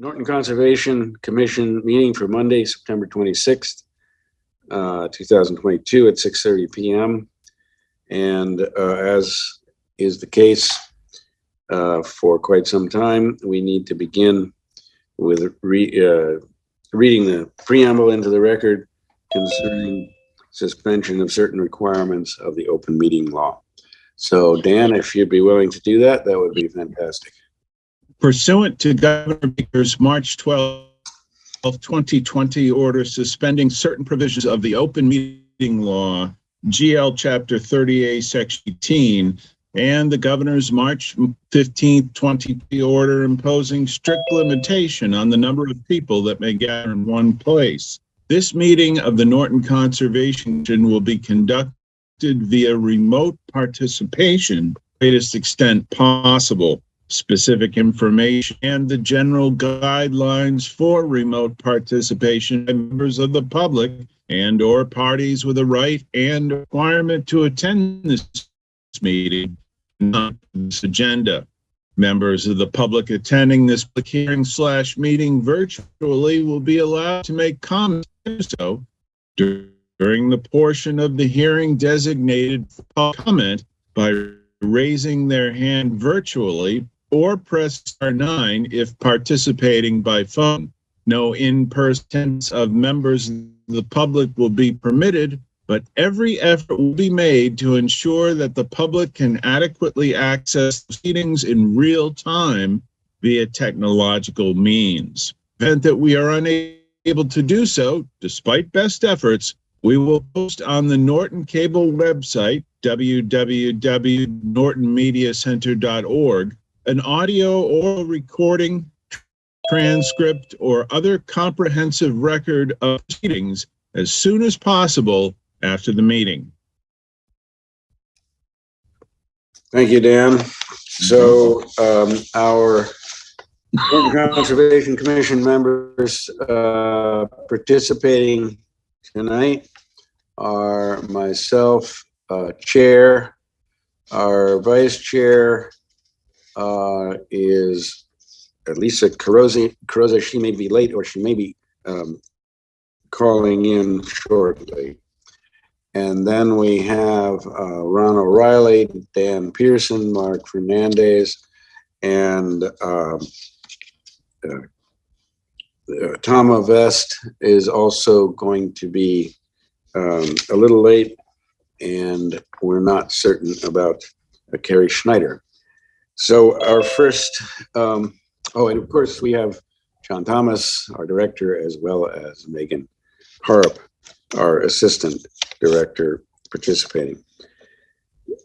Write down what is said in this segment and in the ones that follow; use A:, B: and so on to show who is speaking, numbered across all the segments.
A: Norton Conservation Commission meeting for Monday, September 26th, 2022 at 6:30 p.m. And as is the case for quite some time, we need to begin with reading the preamble into the record concerning suspension of certain requirements of the open meeting law. So Dan, if you'd be willing to do that, that would be fantastic.
B: Pursuant to Governor Baker's March 12, 2020 order suspending certain provisions of the open meeting law, GL Chapter 30A, Section 18, and the Governor's March 15, 2020 order imposing strict limitation on the number of people that may gather in one place. This meeting of the Norton Conservation Commission will be conducted via remote participation to the greatest extent possible. Specific information and the general guidelines for remote participation by members of the public and or parties with a right and requirement to attend this meeting, not this agenda. Members of the public attending this hearing/meeting virtually will be allowed to make comments so during the portion of the hearing designated for comment by raising their hand virtually or press star 9 if participating by phone. No in-person attendance of members of the public will be permitted, but every effort will be made to ensure that the public can adequately access proceedings in real time via technological means. In the event that we are unable to do so, despite best efforts, we will post on the Norton Cable website, www.nortonmediacenter.org, an audio or recording, transcript, or other comprehensive record of proceedings as soon as possible after the meeting.
A: Thank you, Dan. So our Conservation Commission members participating tonight are myself, chair. Our vice chair is Lisa Carosa. She may be late or she may be calling in shortly. And then we have Ron O'Reilly, Dan Pearson, Mark Fernandez, and Tama Vest is also going to be a little late, and we're not certain about Carrie Schneider. So our first, and of course we have John Thomas, our director, as well as Megan Harp, our assistant director, participating.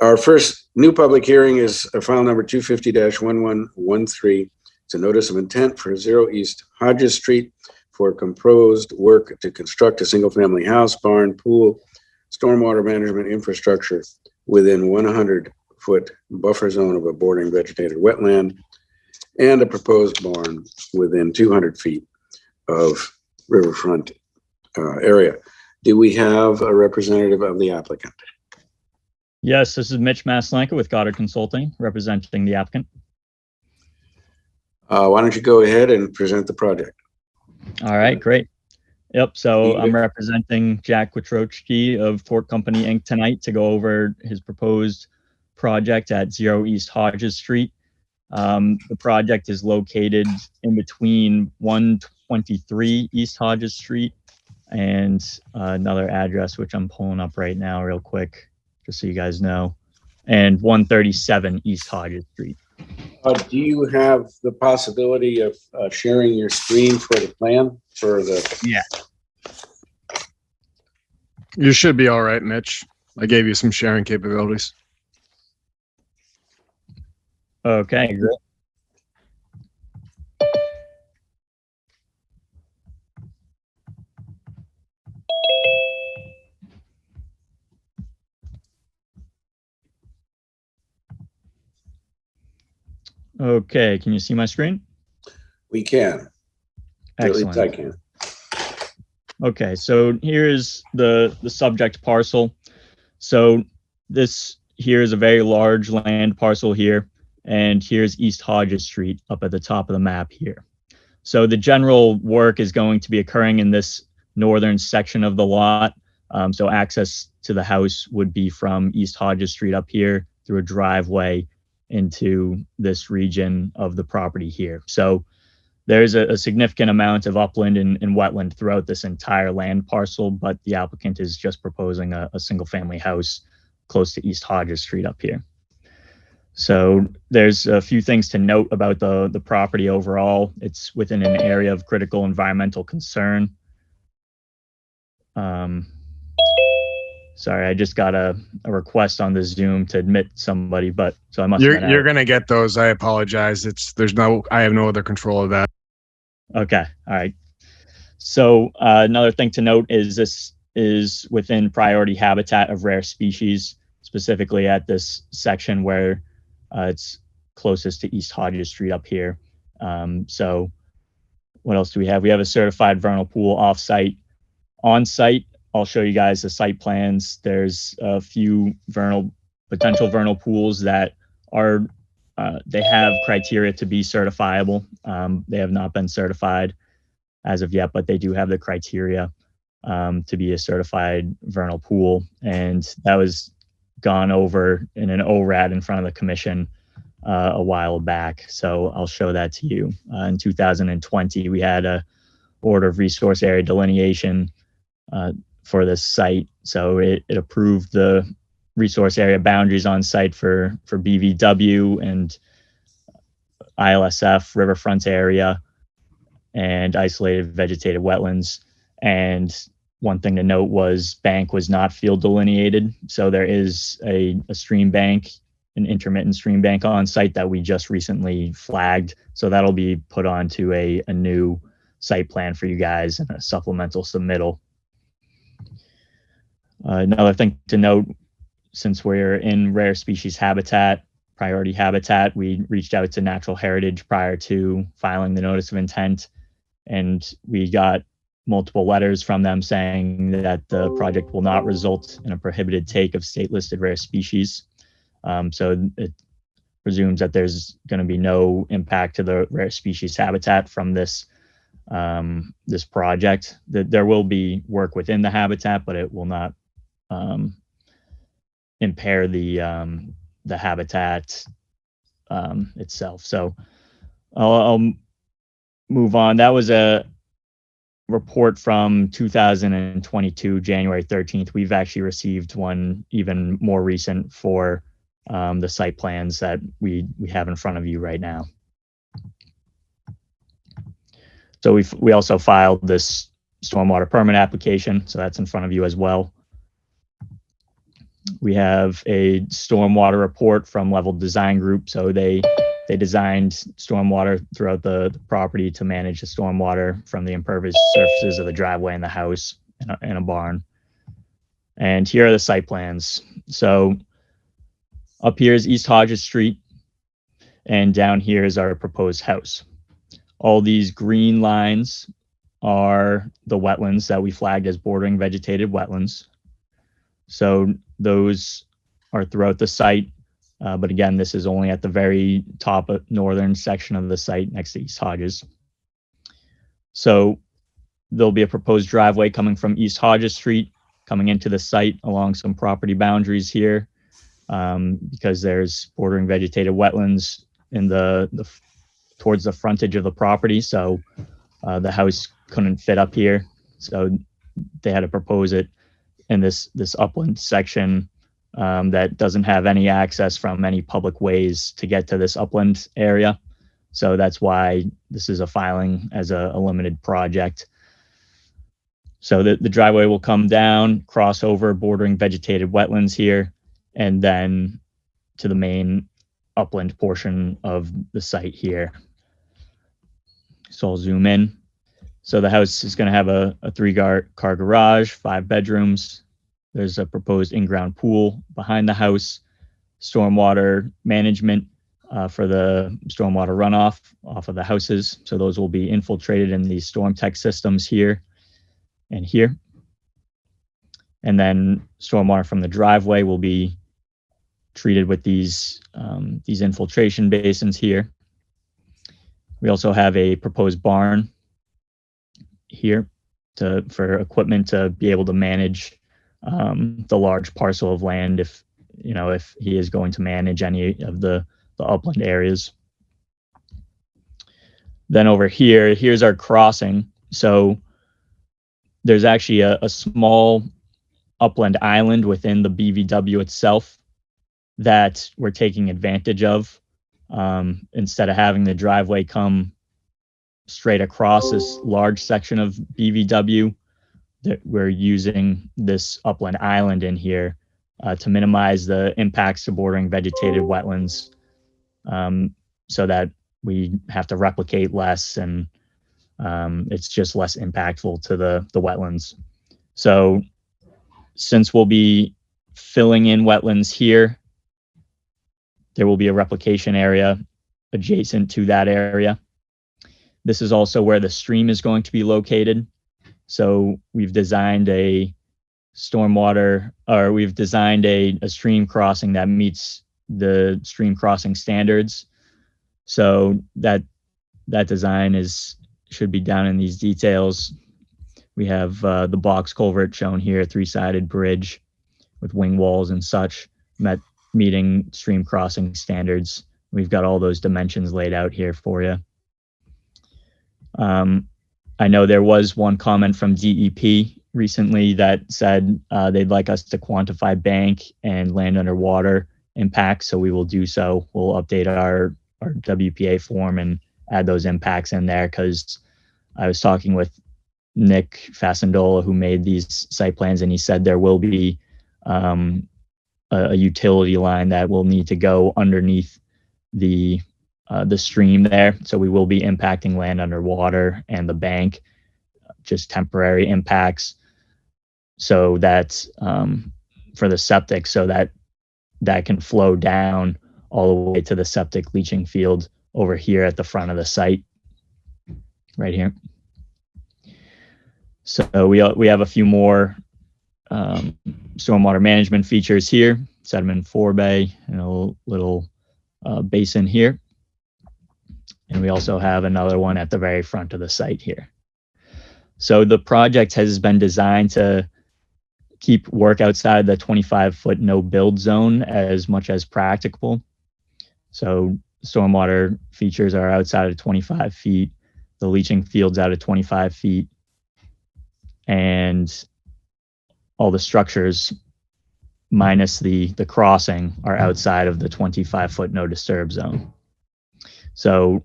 A: Our first new public hearing is file number 250-1113. It's a notice of intent for 0 East Hodges Street for proposed work to construct a single-family house, barn, pool, stormwater management infrastructure within 100-foot buffer zone of a bordering vegetated wetland, and a proposed barn within 200 feet of riverfront area. Do we have a representative of the applicant?
C: Yes, this is Mitch Maslanka with Goddard Consulting, representing the applicant.
A: Why don't you go ahead and present the project?
C: All right, great. Yep, so I'm representing Jack Witrochki of Fort Company Inc. tonight to go over his proposed project at 0 East Hodges Street. The project is located in between 123 East Hodges Street and another address, which I'm pulling up right now real quick, just so you guys know, and 137 East Hodges Street.
A: Do you have the possibility of sharing your screen for the plan for the?
C: Yeah.
D: You should be all right, Mitch. I gave you some sharing capabilities.
C: Okay, great. Okay, can you see my screen?
A: We can.
C: Excellent.
A: At least I can.
C: Okay, so here's the subject parcel. So this here is a very large land parcel here, and here's East Hodges Street up at the top of the map here. So the general work is going to be occurring in this northern section of the lot. So access to the house would be from East Hodges Street up here through a driveway into this region of the property here. So there's a significant amount of upland and wetland throughout this entire land parcel, but the applicant is just proposing a single family house close to East Hodges Street up here. So there's a few things to note about the property overall. It's within an area of critical environmental concern. Sorry, I just got a request on the Zoom to admit somebody, but so I must.
D: You're gonna get those. I apologize. I have no other control of that.
C: Okay, all right. So another thing to note is this is within priority habitat of rare species, specifically at this section where it's closest to East Hodges Street up here. So what else do we have? We have a certified vernal pool off-site. On-site, I'll show you guys the site plans. There's a few potential vernal pools that are, they have criteria to be certifiable. They have not been certified as of yet, but they do have the criteria to be a certified vernal pool. And that was gone over in an ORAD in front of the commission a while back. So I'll show that to you. In 2020, we had a order of resource area delineation for this site. So it approved the resource area boundaries on site for BVW and ILSF, riverfront area, and isolated vegetated wetlands. And one thing to note was bank was not field delineated. So there is a stream bank, an intermittent stream bank on site that we just recently flagged. So that'll be put onto a new site plan for you guys and a supplemental submittal. Another thing to note, since we're in rare species habitat, priority habitat, we reached out to Natural Heritage prior to filing the notice of intent, and we got multiple letters from them saying that the project will not result in a prohibited take of state listed rare species. So it presumes that there's going to be no impact to the rare species habitat from this this project. There will be work within the habitat, but it will not impair the habitat itself. So I'll move on. That was a report from 2022, January 13th. We've actually received one even more recent for the site plans that we have in front of you right now. So we also filed this stormwater permit application, so that's in front of you as well. We have a stormwater report from Level Design Group. So they designed stormwater throughout the property to manage the stormwater from the impervious surfaces of the driveway and the house and a barn. And here are the site plans. So up here is East Hodges Street, and down here is our proposed house. All these green lines are the wetlands that we flagged as bordering vegetated wetlands. So those are throughout the site. But again, this is only at the very top northern section of the site next to East Hodges. So there'll be a proposed driveway coming from East Hodges Street, coming into the site along some property boundaries here, because there's bordering vegetated wetlands in towards the frontage of the property. So the house couldn't fit up here. So they had to propose it in this upland section that doesn't have any access from any public ways to get to this upland area. So that's why this is a filing as a limited project. So the driveway will come down, cross over bordering vegetated wetlands here, and then to the main upland portion of the site here. So I'll zoom in. So the house is going to have a 3-car garage, 5 bedrooms. There's a proposed in-ground pool behind the house, stormwater management for the stormwater runoff off of the houses. So those will be infiltrated in these storm tech systems here and here. And then stormwater from the driveway will be treated with these infiltration basins here. We also have a proposed barn here for equipment to be able to manage the large parcel of land if he is going to manage any of the upland areas. Then over here's our crossing. So there's actually a small upland island within the BVW itself that we're taking advantage of. Instead of having the driveway come straight across this large section of BVW, that we're using this upland island in here to minimize the impacts to bordering vegetated wetlands, so that we have to replicate less and it's just less impactful to the wetlands. So since we'll be filling in wetlands here, there will be a replication area adjacent to that area. This is also where the stream is going to be located. So we've designed a stormwater, or we've designed a stream crossing that meets the stream crossing standards. So that design should be down in these details. We have the box culvert shown here, 3-sided bridge with wing walls and such, meeting stream crossing standards. We've got all those dimensions laid out here for you. I know there was one comment from DEP recently that said they'd like us to quantify bank and land underwater impacts, so we will do so. We'll update our WPA form and add those impacts in there, because I was talking with Nick Fasandola, who made these site plans, and he said there will be a utility line that will need to go underneath the stream there. So we will be impacting land underwater and the bank, just temporary impacts. So that's for the septic, so that can flow down all the way to the septic leaching field over here at the front of the site, right here. So we have a few more stormwater management features here, sediment forebay and a little basin here. And we also have another one at the very front of the site here. So the project has been designed to keep work outside the 25-foot no build zone as much as practicable. So stormwater features are outside of 25 feet, the leaching field's out of 25 feet, and all the structures minus the crossing are outside of the 25-foot no disturb zone. So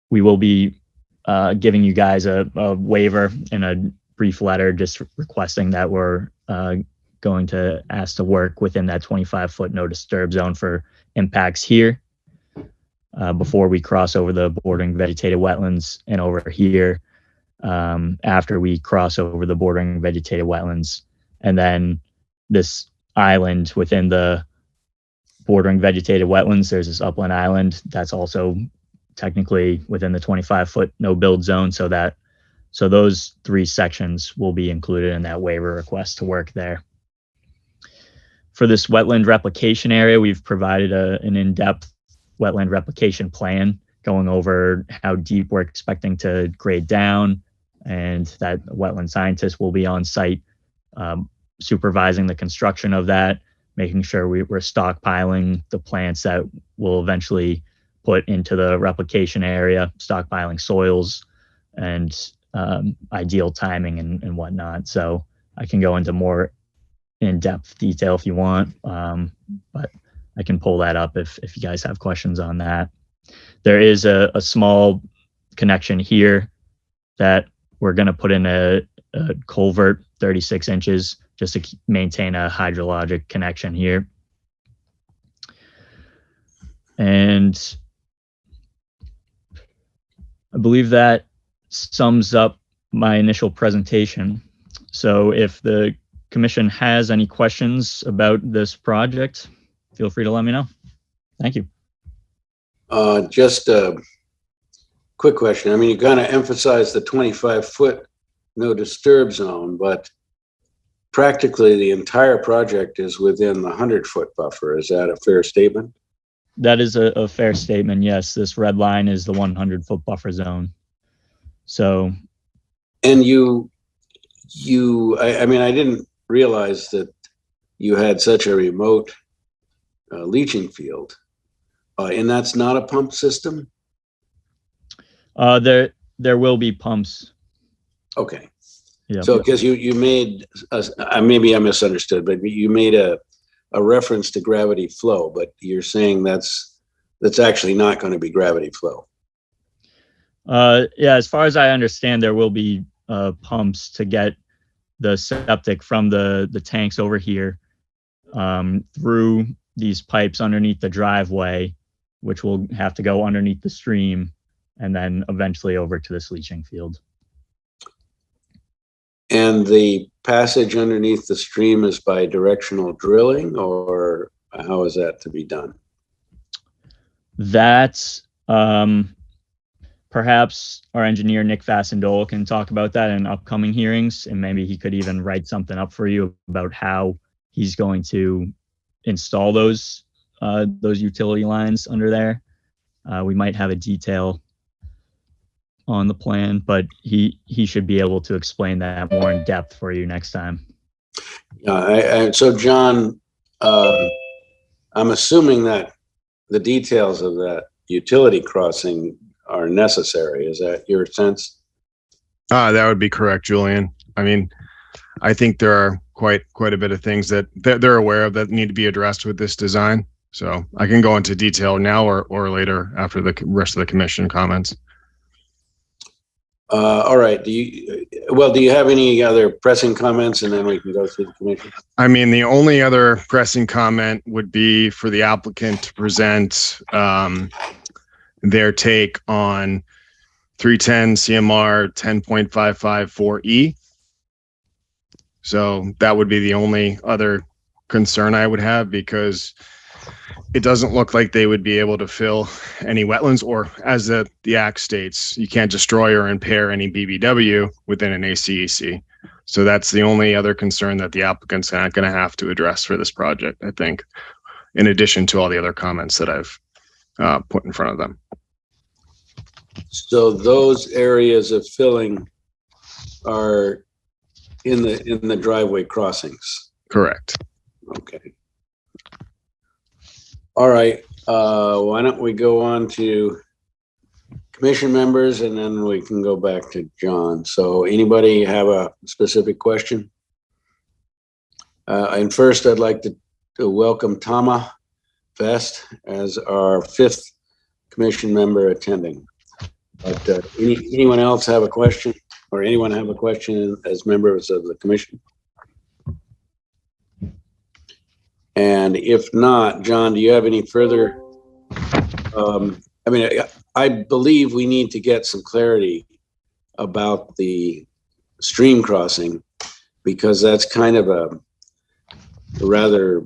C: we will be giving you guys a waiver in a brief letter just requesting that we're going to ask to work within that 25-foot no disturb zone for impacts here before we cross over the bordering vegetated wetlands, and over here after we cross over the bordering vegetated wetlands. And then this island within the bordering vegetated wetlands, there's this upland island that's also technically within the 25-foot no build zone, so those 3 sections will be included in that waiver request to work there. For this wetland replication area, we've provided an in-depth wetland replication plan going over how deep we're expecting to grade down, and that wetland scientists will be on site supervising the construction of that, making sure we're stockpiling the plants that will eventually put into the replication area, stockpiling soils and ideal timing and whatnot. So I can go into more in-depth detail if you want, but I can pull that up if you guys have questions on that. There is a small connection here that we're going to put in a culvert 36 inches just to maintain a hydrologic connection here. And I believe that sums up my initial presentation. So if the commission has any questions about this project, feel free to let me know. Thank you.
A: Just a quick question. I mean, you kind of emphasize the 25-foot no disturb zone, but practically the entire project is within the 100-foot buffer. Is that a fair statement?
C: That is a fair statement. Yes, this red line is the 100-foot buffer zone. So,
A: And I mean, I didn't realize that you had such a remote leaching field, and that's not a pump system?
C: there will be pumps.
A: Okay.
C: Yeah.
A: So, because you made, maybe I misunderstood, but you made a reference to gravity flow, but you're saying that's actually not going to be gravity flow.
C: Yeah, as far as I understand, there will be pumps to get the septic from the tanks over here through these pipes underneath the driveway, which will have to go underneath the stream and then eventually over to this leaching field.
A: And the passage underneath the stream is by directional drilling, or how is that to be done?
C: That's perhaps our engineer, Nick Fasendola, can talk about that in upcoming hearings, and maybe he could even write something up for you about how he's going to install those utility lines under there. We might have a detail on the plan, but he should be able to explain that more in depth for you next time.
A: So John, I'm assuming that the details of that utility crossing are necessary. Is that your sense?
D: That would be correct, Julian. I mean, I think there are quite a bit of things that they're aware of that need to be addressed with this design. So I can go into detail now or later after the rest of the commission comments.
A: All right. Do you have any other pressing comments, and then we can go through the commission?
D: I mean, the only other pressing comment would be for the applicant to present their take on 310 CMR 10.554E. So that would be the only other concern I would have, because it doesn't look like they would be able to fill any wetlands, or as the Act states, you can't destroy or impair any BBW within an ACEC. So that's the only other concern that the applicant's not going to have to address for this project, I think, in addition to all the other comments that I've put in front of them.
A: So those areas of filling are in the driveway crossings.
D: Correct.
A: Okay. All right. Why don't we go on to commission members, and then we can go back to John. So anybody have a specific question? And first, I'd like to welcome Tama Vest as our 5th commission member attending. But anyone else have a question, or anyone have a question as members of the commission? And if not, John, do you have any further? I mean, I believe we need to get some clarity about the stream crossing, because that's kind of a rather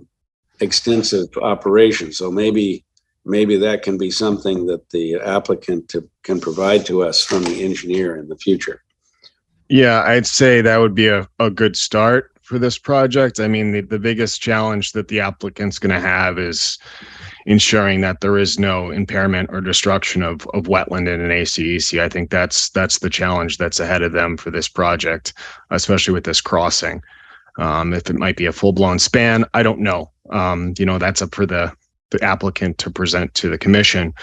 A: extensive operation. So maybe that can be something that the applicant can provide to us from the engineer in the future.
D: Yeah, I'd say that would be a good start for this project. I mean, the biggest challenge that the applicant's going to have is ensuring that there is no impairment or destruction of wetland in an ACEC. I think that's the challenge that's ahead of them for this project, especially with this crossing. If it might be a full-blown span, I don't know. That's up for the applicant to present to the commission.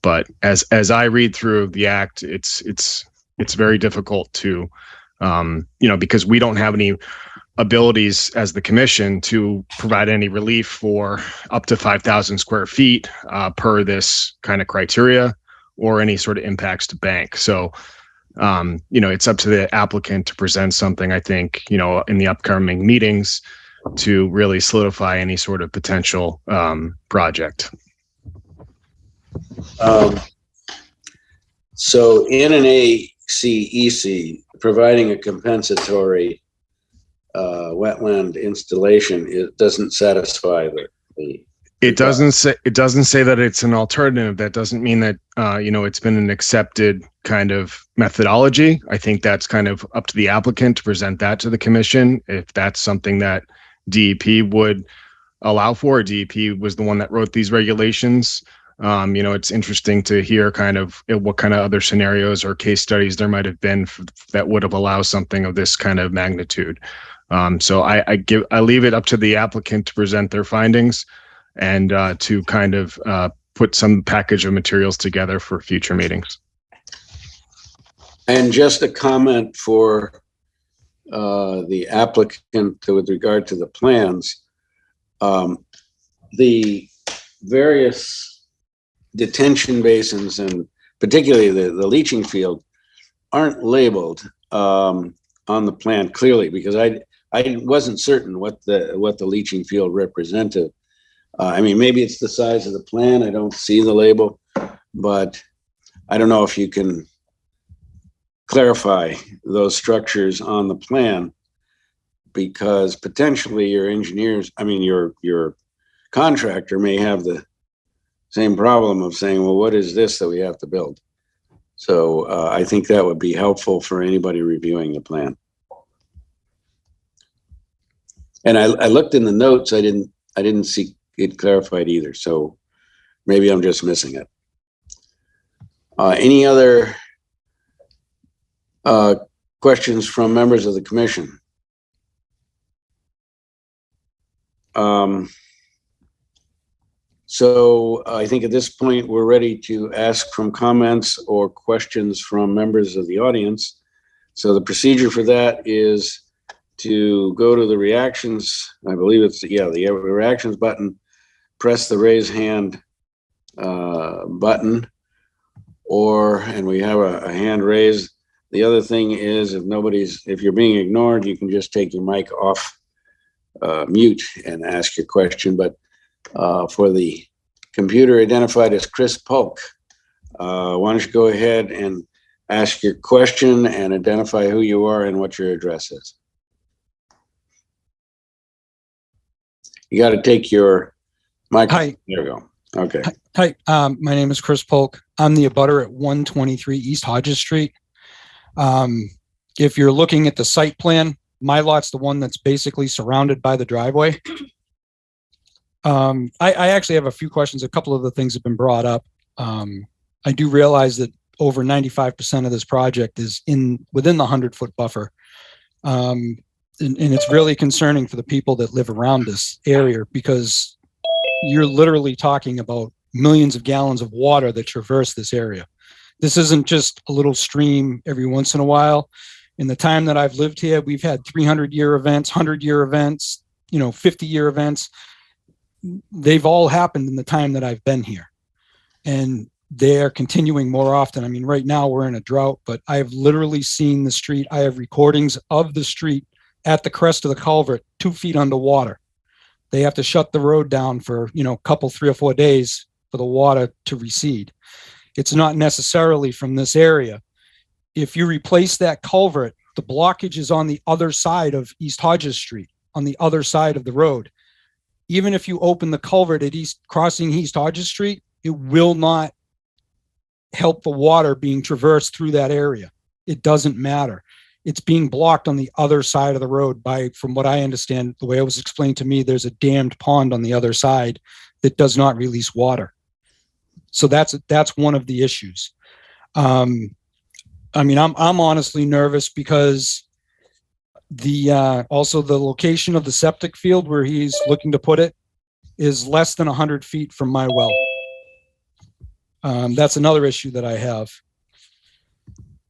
D: But as I read through the act, it's very difficult to, because we don't have any abilities as the commission to provide any relief for up to 5,000 square feet per this kind of criteria, or any sort of impacts to bank. So, it's up to the applicant to present something, I think, in the upcoming meetings to really solidify any sort of potential project.
A: So in an ACEC, providing a compensatory wetland installation, it doesn't satisfy the
D: It doesn't say that it's an alternative. That doesn't mean that it's been an accepted kind of methodology. I think that's kind of up to the applicant to present that to the commission. If that's something that DEP would allow for. DEP was the one that wrote these regulations. It's interesting to hear kind of what kind of other scenarios or case studies there might have been that would have allowed something of this kind of magnitude. So I leave it up to the applicant to present their findings and to kind of put some package of materials together for future meetings.
A: And just a comment for the applicant with regard to the plans. The various detention basins and particularly the leaching field aren't labeled on the plan clearly, because I wasn't certain what the leaching field represented. I mean, maybe it's the size of the plan. I don't see the label, but I don't know if you can clarify those structures on the plan, because potentially your engineers, I mean, your contractor may have the same problem of saying, well, what is this that we have to build? So I think that would be helpful for anybody reviewing the plan. And I looked in the notes. I didn't see it clarified either. So maybe I'm just missing it. Any other questions from members of the commission? So I think at this point, we're ready to ask from comments or questions from members of the audience. So the procedure for that is to go to the reactions. I believe it's, the reactions button, press the raise hand button, and we have a hand raised. The other thing is, if you're being ignored, you can just take your mic off mute and ask your question. But for the computer identified as Chris Polk, why don't you go ahead and ask your question and identify who you are and what your address is. You got to take your mic.
E: Hi.
A: There we go. Okay.
E: Hi, my name is Chris Polk. I'm the abutter at 123 East Hodges Street. If you're looking at the site plan, my lot's the one that's basically surrounded by the driveway. I actually have a few questions. A couple of the things have been brought up. I do realize that over 95% of this project is within the 100-foot buffer. And it's really concerning for the people that live around this area, because you're literally talking about millions of gallons of water that traverse this area. This isn't just a little stream every once in a while. In the time that I've lived here, we've had 300-year events, 100-year events, 50-year events. They've all happened in the time that I've been here. And they're continuing more often. I mean, right now we're in a drought, but I've literally seen the street. I have recordings of the street at the crest of the culvert, 2 feet underwater. They have to shut the road down for, couple, 3 or 4 days for the water to recede. It's not necessarily from this area. If you replace that culvert, the blockage is on the other side of East Hodges Street, on the other side of the road. Even if you open the culvert at crossing East Hodges Street, it will not help the water being traversed through that area. It doesn't matter. It's being blocked on the other side of the road from what I understand, the way it was explained to me, there's a dammed pond on the other side that does not release water. So that's one of the issues. I'm honestly nervous because also the location of the septic field where he's looking to put it is less than 100 feet from my well. That's another issue that I have.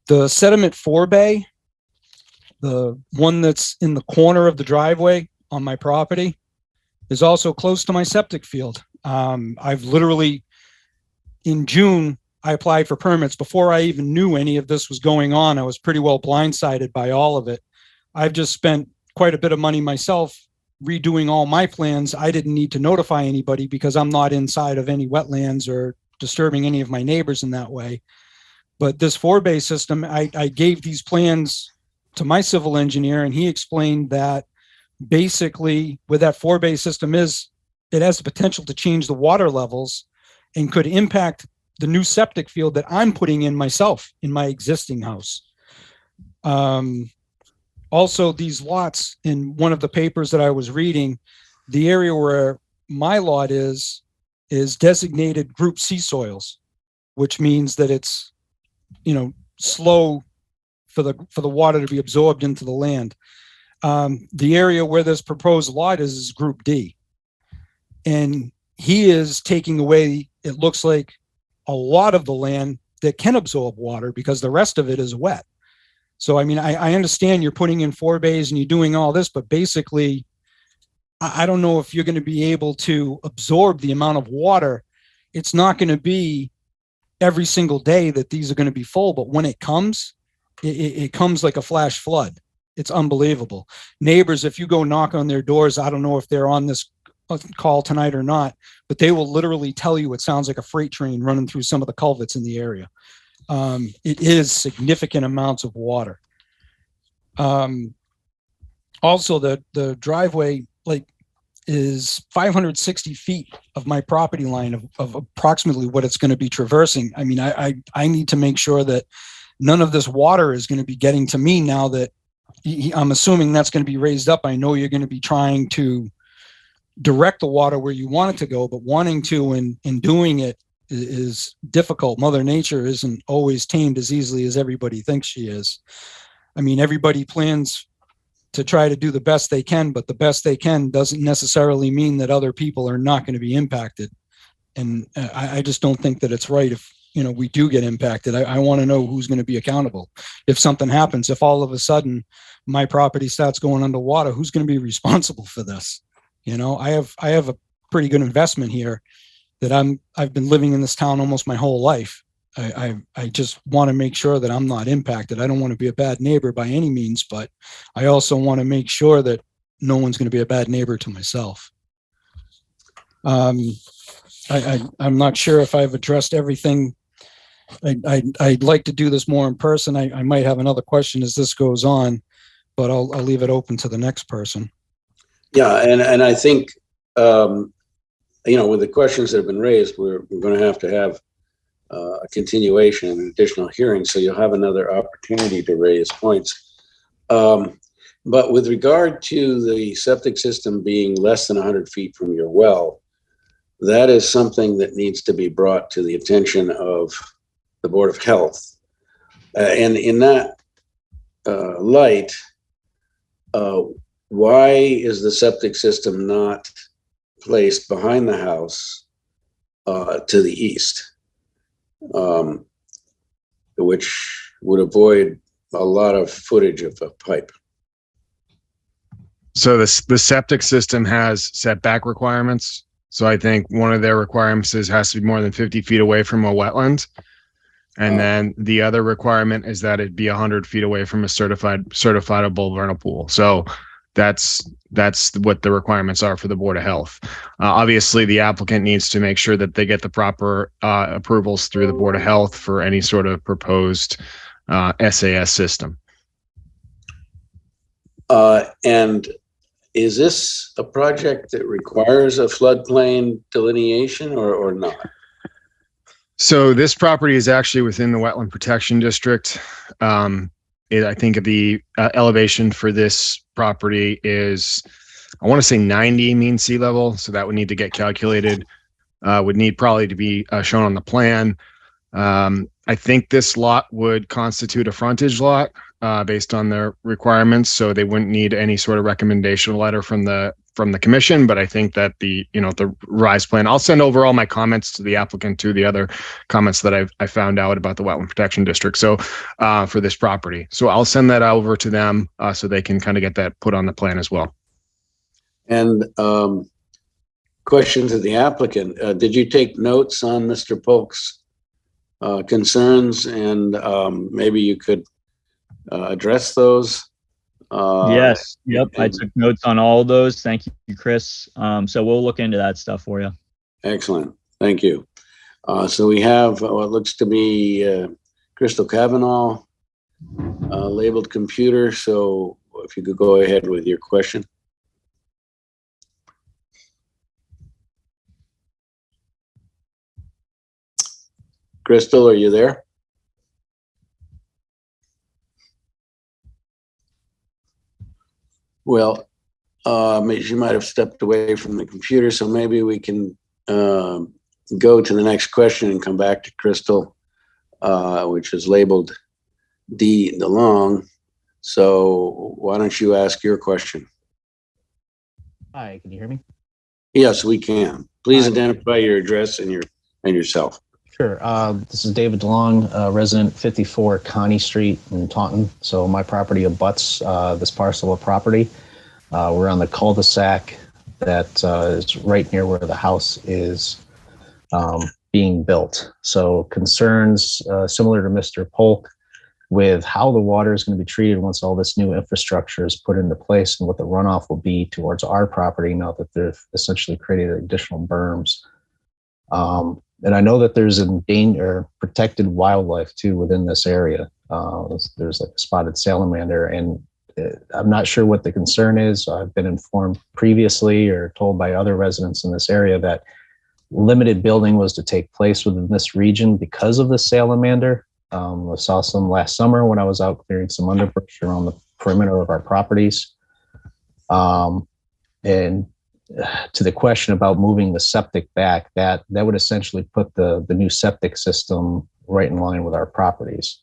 E: The sediment forebay, the one that's in the corner of the driveway on my property, is also close to my septic field. I've literally, in June, I applied for permits before I even knew any of this was going on. I was pretty well blindsided by all of it. I've just spent quite a bit of money myself redoing all my plans. I didn't need to notify anybody because I'm not inside of any wetlands or disturbing any of my neighbors in that way. But this forebay system, I gave these plans to my civil engineer, and he explained that basically where that forebay system is, it has the potential to change the water levels and could impact the new septic field that I'm putting in myself in my existing house. Also, these lots, in one of the papers that I was reading, The area where my lot is designated Group C soils, which means that it's, slow for the water to be absorbed into the land. The area where this proposed lot is Group D. And he is taking away, it looks like, a lot of the land that can absorb water because the rest of it is wet. So, I mean, I understand you're putting in 4 bays and you're doing all this, but basically, I don't know if you're going to be able to absorb the amount of water. It's not going to be every single day that these are going to be full, but when it comes, it comes like a flash flood. It's unbelievable. Neighbors, if you go knock on their doors, I don't know if they're on this call tonight or not, but they will literally tell you it sounds like a freight train running through some of the culverts in the area. It is significant amounts of water. Also, the driveway is 560 feet of my property line of approximately what it's going to be traversing. I mean, I need to make sure that none of this water is going to be getting to me now that I'm assuming that's going to be raised up. I know you're going to be trying to direct the water where you want it to go, but wanting to and doing it is difficult. Mother Nature isn't always tamed as easily as everybody thinks she is. I mean, everybody plans to try to do the best they can, but the best they can doesn't necessarily mean that other people are not going to be impacted. And I just don't think that it's right if, we do get impacted. I want to know who's going to be accountable. If something happens, if all of a sudden my property starts going underwater, who's going to be responsible for this? I have a pretty good investment here that I've been living in this town almost my whole life. I just want to make sure that I'm not impacted. I don't want to be a bad neighbor by any means, but I also want to make sure that no one's going to be a bad neighbor to myself. I'm not sure if I've addressed everything. I'd like to do this more in person. I might have another question as this goes on, but I'll leave it open to the next person.
A: Yeah, and I think, with the questions that have been raised, we're going to have a continuation and additional hearing, so you'll have another opportunity to raise points. But with regard to the septic system being less than 100 feet from your well, that is something that needs to be brought to the attention of the Board of Health. And in that light, why is the septic system not placed behind the house to the east, which would avoid a lot of footage of a pipe?
D: So the septic system has setback requirements. So I think one of their requirements is has to be more than 50 feet away from a wetland. And then the other requirement is that it be 100 feet away from a certifiable vernal pool. So that's what the requirements are for the Board of Health. Obviously, the applicant needs to make sure that they get the proper approvals through the Board of Health for any sort of proposed SAS system.
A: And is this a project that requires a floodplain delineation or not?
D: So this property is actually within the Wetland Protection District. I think the elevation for this property is, I want to say 90 mean sea level. So that would need to get calculated, would need probably to be shown on the plan. I think this lot would constitute a frontage lot based on their requirements. So they wouldn't need any sort of recommendation letter from the commission, but I think that the revised plan, I'll send over all my comments to the applicant, to the other comments that I found out about the Wetland Protection District. So for this property, so I'll send that over to them so they can kind of get that put on the plan as well.
A: And question to the applicant, did you take notes on Mr. Polk's concerns, and maybe you could address those?
C: Yes. Yep. I took notes on all of those. Thank you, Chris. So we'll look into that stuff for you.
A: Excellent. Thank you. So we have what looks to be Crystal Kavanaugh labeled computer. So if you could go ahead with your question. Crystal, are you there? Well, She might have stepped away from the computer, so maybe we can go to the next question and come back to Crystal, which is labeled D. DeLong. So why don't you ask your question?
F: Hi, can you hear me?
A: Yes, we can. Please identify your address and yourself.
F: Sure. This is David DeLong, resident 54 Connie Street in Taunton. So my property abuts this parcel of property. We're on the cul-de-sac that is right near where the house is being built. So concerns similar to Mr. Polk with how the water is going to be treated once all this new infrastructure is put into place and what the runoff will be towards our property now that they've essentially created additional berms. And I know that there's protected wildlife too within this area. There's like a spotted salamander, and I'm not sure what the concern is. I've been informed previously or told by other residents in this area that limited building was to take place within this region because of the salamander. I saw some last summer when I was out clearing some underbrush around the perimeter of our properties. And to the question about moving the septic back, that would essentially put the new septic system right in line with our properties.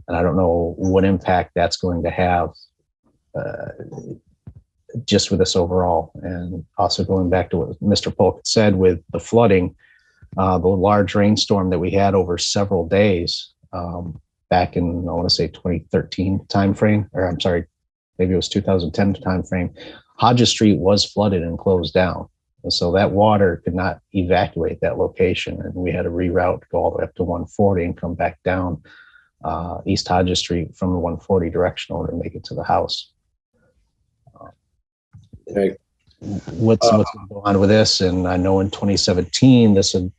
F: And I don't know what impact that's going to have just with this overall. And also going back to what Mr. Polk said with the flooding, the large rainstorm that we had over several days back in, I want to say 2013 timeframe, or I'm sorry, maybe it was 2010 timeframe. Hodges Street was flooded and closed down. And so that water could not evacuate that location. And we had to reroute, go all the way up to 140 and come back down East Hodges Street from the 140 direction in order to make it to the house.
A: Okay.
F: What's going to go on with this? And I know in 2017, the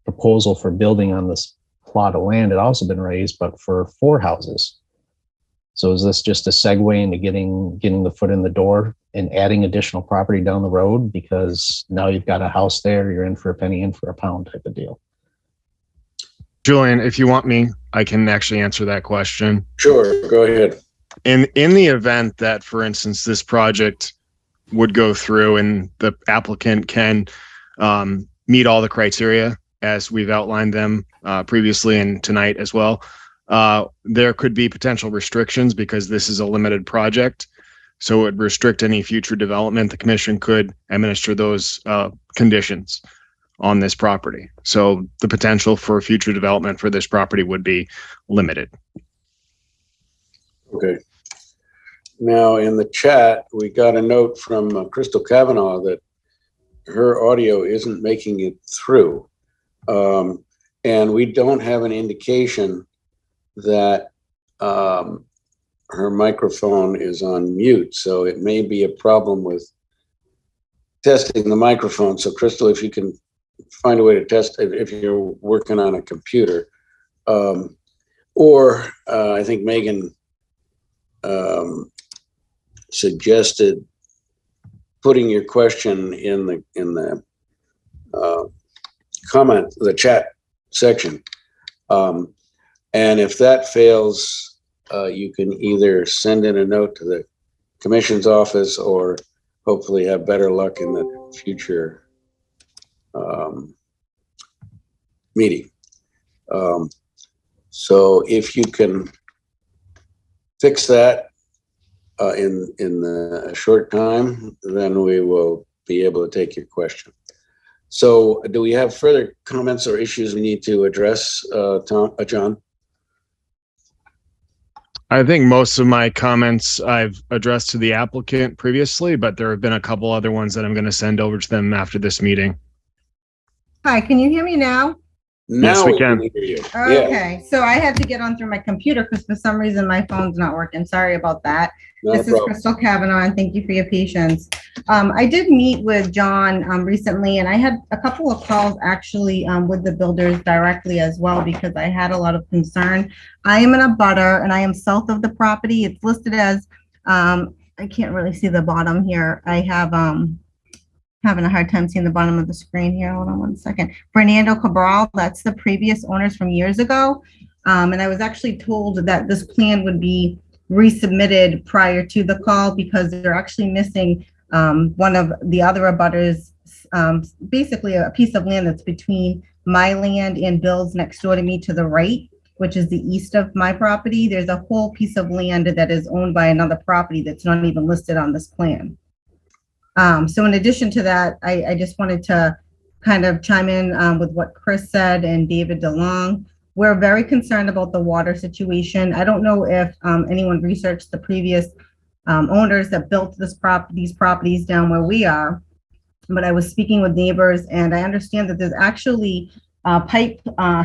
F: proposal for building on this plot of land had also been raised, but for 4 houses. So is this just a segue into getting the foot in the door and adding additional property down the road? Because now you've got a house there, you're in for a penny, in for a pound type of deal.
D: Julian, if you want me, I can actually answer that question.
A: Sure, go ahead.
D: In the event that, for instance, this project would go through and the applicant can meet all the criteria as we've outlined them previously and tonight as well, there could be potential restrictions because this is a limited project. So it would restrict any future development. The commission could administer those conditions on this property. So the potential for future development for this property would be limited.
A: Okay. Now in the chat, we got a note from Crystal Kavanaugh that her audio isn't making it through. And we don't have an indication that her microphone is on mute. So it may be a problem with testing the microphone. So Crystal, if you can find a way to test it if you're working on a computer. Or I think Megan suggested putting your question in the comment, the chat section. And if that fails, you can either send in a note to the commission's office or hopefully have better luck in the future meeting. So if you can fix that in the short time, then we will be able to take your question. So do we have further comments or issues we need to address, John?
D: I think most of my comments I've addressed to the applicant previously, but there have been a couple other ones that I'm going to send over to them after this meeting.
G: Hi, can you hear me now?
D: Yes, we can.
A: Hear you.
G: Okay, so I had to get on through my computer because for some reason my phone's not working. Sorry about that. This is Crystal Kavanaugh, and thank you for your patience. I did meet with John recently, and I had a couple of calls actually with the builders directly as well because I had a lot of concern. I am in a butter, and I am south of the property. It's listed as, I can't really see the bottom here. I have having a hard time seeing the bottom of the screen here. Hold on one second. Fernando Cabral, that's the previous owners from years ago. And I was actually told that this plan would be resubmitted prior to the call because they're actually missing one of the other abutters, basically a piece of land that's between my land and Bill's next door to me to the right, which is the east of my property. There's a whole piece of land that is owned by another property that's not even listed on this plan. So in addition to that, I just wanted to kind of chime in with what Chris said and David DeLong. We're very concerned about the water situation. I don't know if anyone researched the previous owners that built these properties down where we are, but I was speaking with neighbors and I understand that there's actually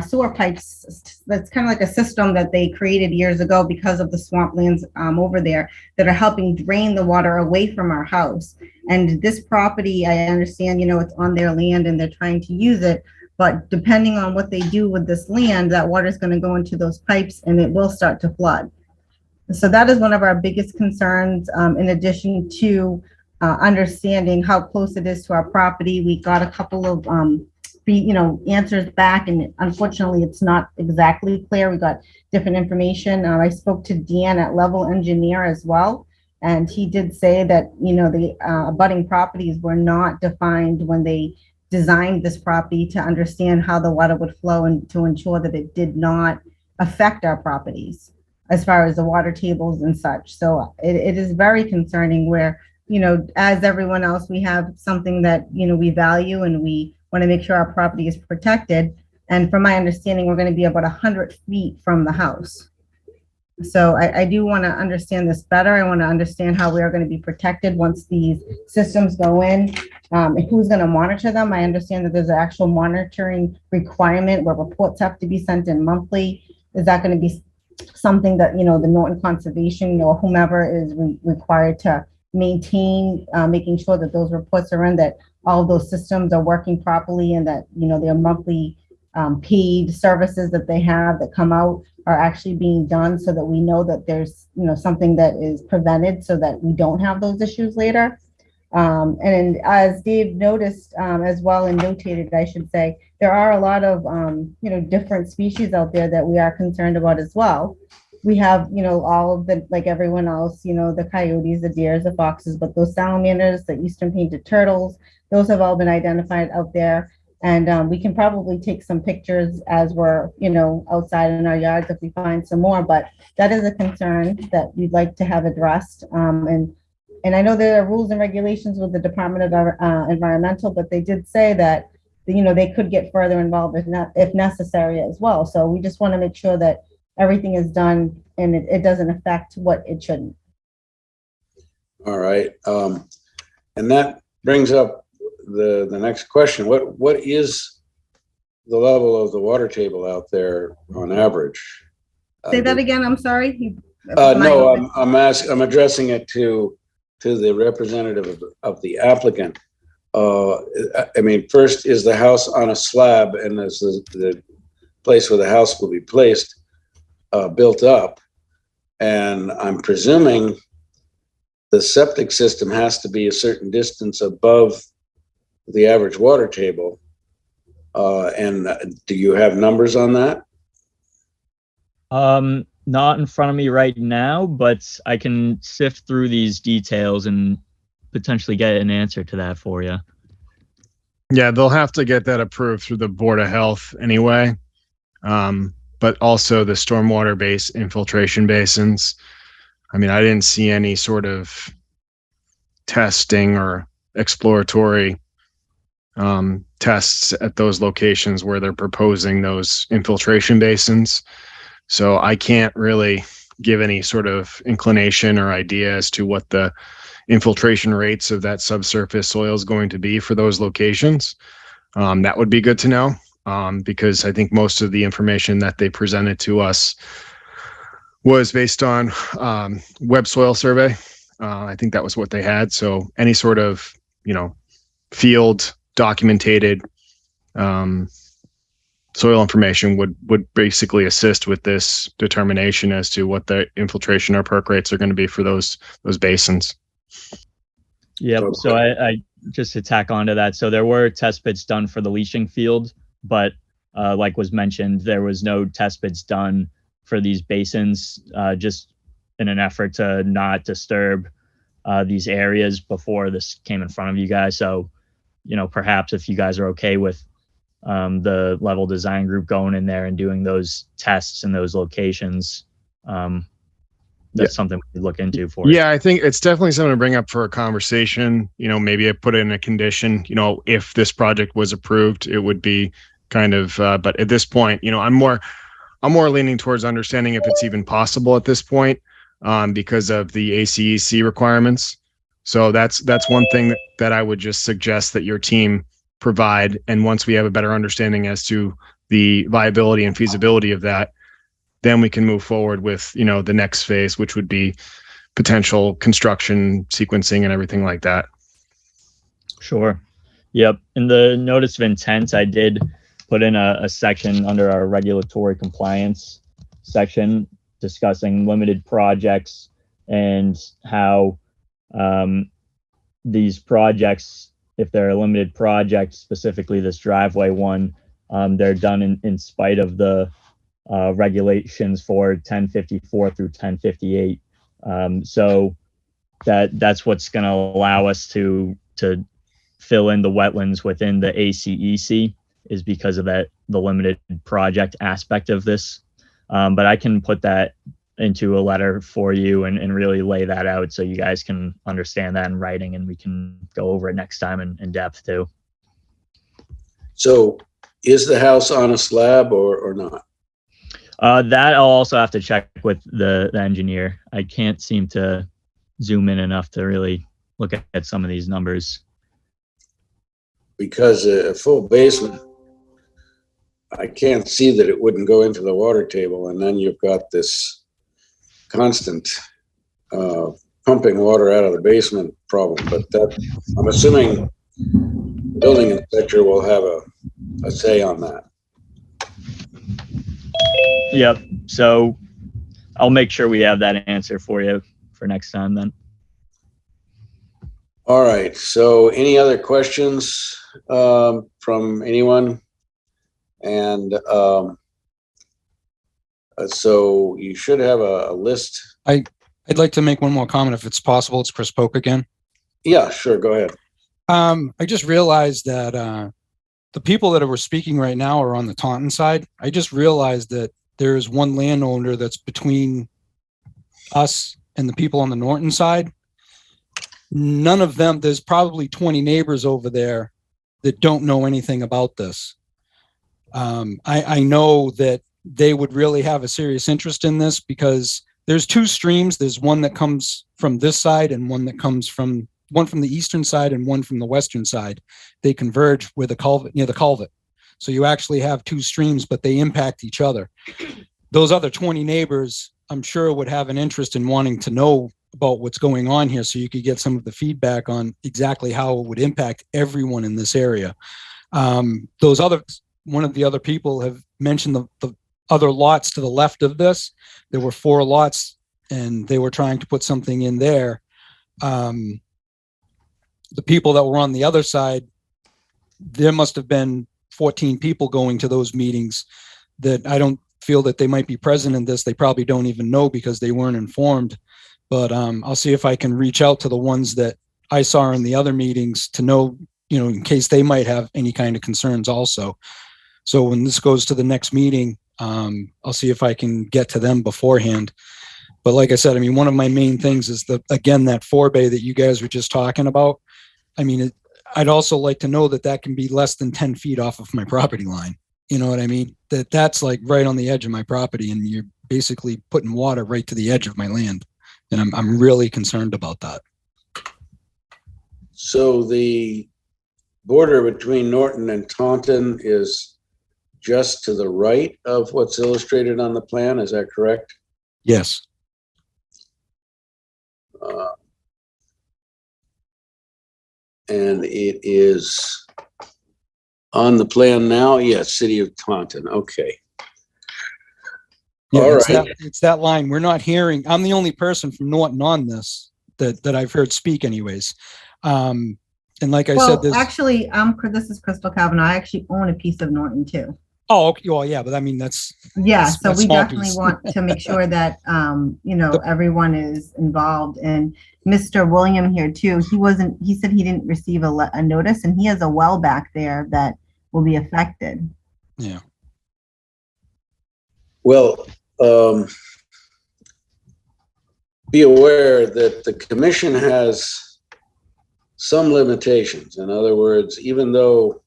G: sewer pipes. That's kind of like a system that they created years ago because of the swamplands over there that are helping drain the water away from our house. And this property, I understand, it's on their land and they're trying to use it. But depending on what they do with this land, that water is going to go into those pipes and it will start to flood. So that is one of our biggest concerns, in addition to understanding how close it is to our property. We got a couple of answers back, and unfortunately it's not exactly clear. We got different information. I spoke to Dan at Level Engineer as well, and he did say that the abutting properties were not defined when they designed this property to understand how the water would flow and to ensure that it did not affect our properties as far as the water tables and such. So it is very concerning where, as everyone else, we have something that, we value and we want to make sure our property is protected. And from my understanding, we're going to be about 100 feet from the house. So I do want to understand this better. I want to understand how we are going to be protected once these systems go in, and who's going to monitor them. I understand that there's an actual monitoring requirement where reports have to be sent in monthly. Is that going to be something that, the Norton Conservation or whomever is required to maintain, making sure that those reports are in, that all of those systems are working properly and that, their monthly paid services that they have that come out are actually being done so that we know that there's, something that is prevented so that we don't have those issues later. And as Dave noticed as well and notated, I should say, there are a lot of, different species out there that we are concerned about as well. We have, all of the, like everyone else, the coyotes, the deers, the foxes, but those salamanders, the eastern painted turtles, those have all been identified out there. And we can probably take some pictures as we're, outside in our yards if we find some more, but that is a concern that we'd like to have addressed. And I know there are rules and regulations with the Department of Environmental, but they did say that, they could get further involved if necessary as well. So we just want to make sure that everything is done and it doesn't affect what it shouldn't.
A: All right. And that brings up the next question. What is the level of the water table out there on average?
G: Say that again. I'm sorry.
A: No, I'm addressing it to the representative of the applicant. First, is the house on a slab, and is the place where the house will be placed built up? And I'm presuming the septic system has to be a certain distance above the average water table. And do you have numbers on that?
C: Not in front of me right now, but I can sift through these details and potentially get an answer to that for you.
D: Yeah, they'll have to get that approved through the Board of Health anyway. But also the stormwater base infiltration basins. I didn't see any sort of testing or exploratory tests at those locations where they're proposing those infiltration basins. So I can't really give any sort of inclination or idea as to what the infiltration rates of that subsurface soil is going to be for those locations. That would be good to know, because I think most of the information that they presented to us was based on web soil survey. I think that was what they had. So any sort of, field documented soil information would basically assist with this determination as to what the infiltration or perk rates are going to be for those basins.
C: Yep. So I just to tack onto that. So there were test bits done for the leaching field, but like was mentioned, there was no test bits done for these basins. Just in an effort to not disturb these areas before this came in front of you guys. So, perhaps if you guys are okay with the level design group going in there and doing those tests in those locations, that's something we could look into for you.
D: Yeah, I think it's definitely something to bring up for a conversation. Maybe I put it in a condition, if this project was approved, it would be kind of, but at this point, I'm more leaning towards understanding if it's even possible at this point, because of the ACEC requirements. So that's one thing that I would just suggest that your team provide. And once we have a better understanding as to the viability and feasibility of that, then we can move forward with, the next phase, which would be potential construction sequencing and everything like that.
C: Sure. Yep. In the notice of intent, I did put in a section under our regulatory compliance section discussing limited projects and how these projects, if they're a limited project, specifically this driveway one, they're done in spite of the regulations for 1054 through 1058. So that's what's going to allow us to fill in the wetlands within the ACEC, is because of the limited project aspect of this. But I can put that into a letter for you and really lay that out so you guys can understand that in writing, and we can go over it next time in depth too.
A: So is the house on a slab or not?
C: That I'll also have to check with the engineer. I can't seem to zoom in enough to really look at some of these numbers.
A: Because a full basement, I can't see that it wouldn't go into the water table, and then you've got this constant pumping water out of the basement problem. But that, I'm assuming the building inspector will have a say on that.
C: Yep. So I'll make sure we have that answer for you for next time then.
A: All right. So any other questions from anyone? And so you should have a list.
E: I'd like to make one more comment if it's possible. It's Chris Polk again.
A: Yeah, sure. Go ahead.
E: I just realized that the people that were speaking right now are on the Taunton side. I just realized that there's one landowner that's between us and the people on the Norton side. None of them, there's probably 20 neighbors over there that don't know anything about this. I know that they would really have a serious interest in this because there's two streams. There's one that comes from this side and one that comes from the eastern side and one from the western side. They converge with a culvert, near the culvert. So you actually have two streams, but they impact each other. Those other 20 neighbors, I'm sure, would have an interest in wanting to know about what's going on here, so you could get some of the feedback on exactly how it would impact everyone in this area. One of the other people have mentioned the other lots to the left of this. There were 4 lots, and they were trying to put something in there. The people that were on the other side, there must have been 14 people going to those meetings that I don't feel that they might be present in this. They probably don't even know because they weren't informed. But I'll see if I can reach out to the ones that I saw in the other meetings to know, in case they might have any kind of concerns also. So when this goes to the next meeting, I'll see if I can get to them beforehand. But like I said, one of my main things is that 4-bay that you guys were just talking about. I'd also like to know that can be less than 10 feet off of my property line. You know what I mean? That's like right on the edge of my property, and you're basically putting water right to the edge of my land. And I'm really concerned about that.
A: So the border between Norton and Taunton is just to the right of what's illustrated on the plan. Is that correct?
E: Yes.
A: And it is on the plan now. Yes, City of Taunton. Okay.
E: Yeah,
A: All
E: it's
A: right.
E: it's that line. We're not hearing. I'm the only person from Norton on this that I've heard speak anyways. And like I said,
G: actually, this is Crystal Kavanaugh. I actually own a piece of Norton too.
E: Oh, okay. Well, yeah, but I mean, that's,
G: Yeah, so
E: that's
G: we
E: small
G: definitely
E: piece.
G: want to make sure that, everyone is involved. And Mr. William here too, he said he didn't receive a notice, and he has a well back there that will be affected.
E: Yeah.
A: Well, be aware that the commission has some limitations. In other words, even though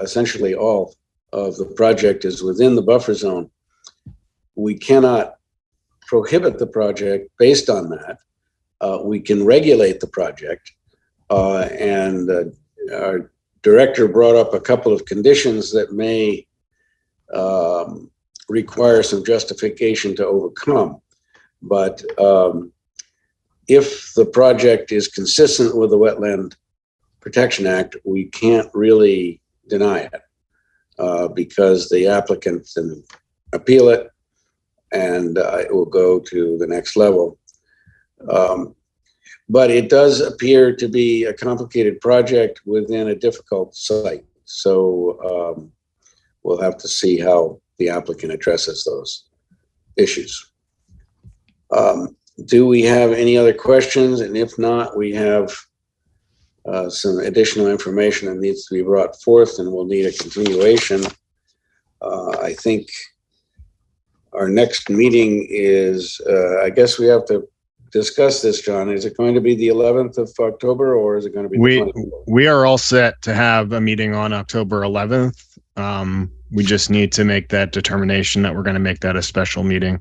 A: essentially all of the project is within the buffer zone, we cannot prohibit the project based on that. We can regulate the project, and our director brought up a couple of conditions that may require some justification to overcome. But if the project is consistent with the Wetland Protection Act, we can't really deny it because the applicant can appeal it, and it will go to the next level. But it does appear to be a complicated project within a difficult site. So we'll have to see how the applicant addresses those issues. Do we have any other questions? And if not, we have some additional information that needs to be brought forth, and we'll need a continuation. I think our next meeting is, I guess we have to discuss this, John. Is it going to be the 11th of October, or is it going to be the 24th?
D: We are all set to have a meeting on October 11th. We just need to make that determination that we're going to make that a special meeting.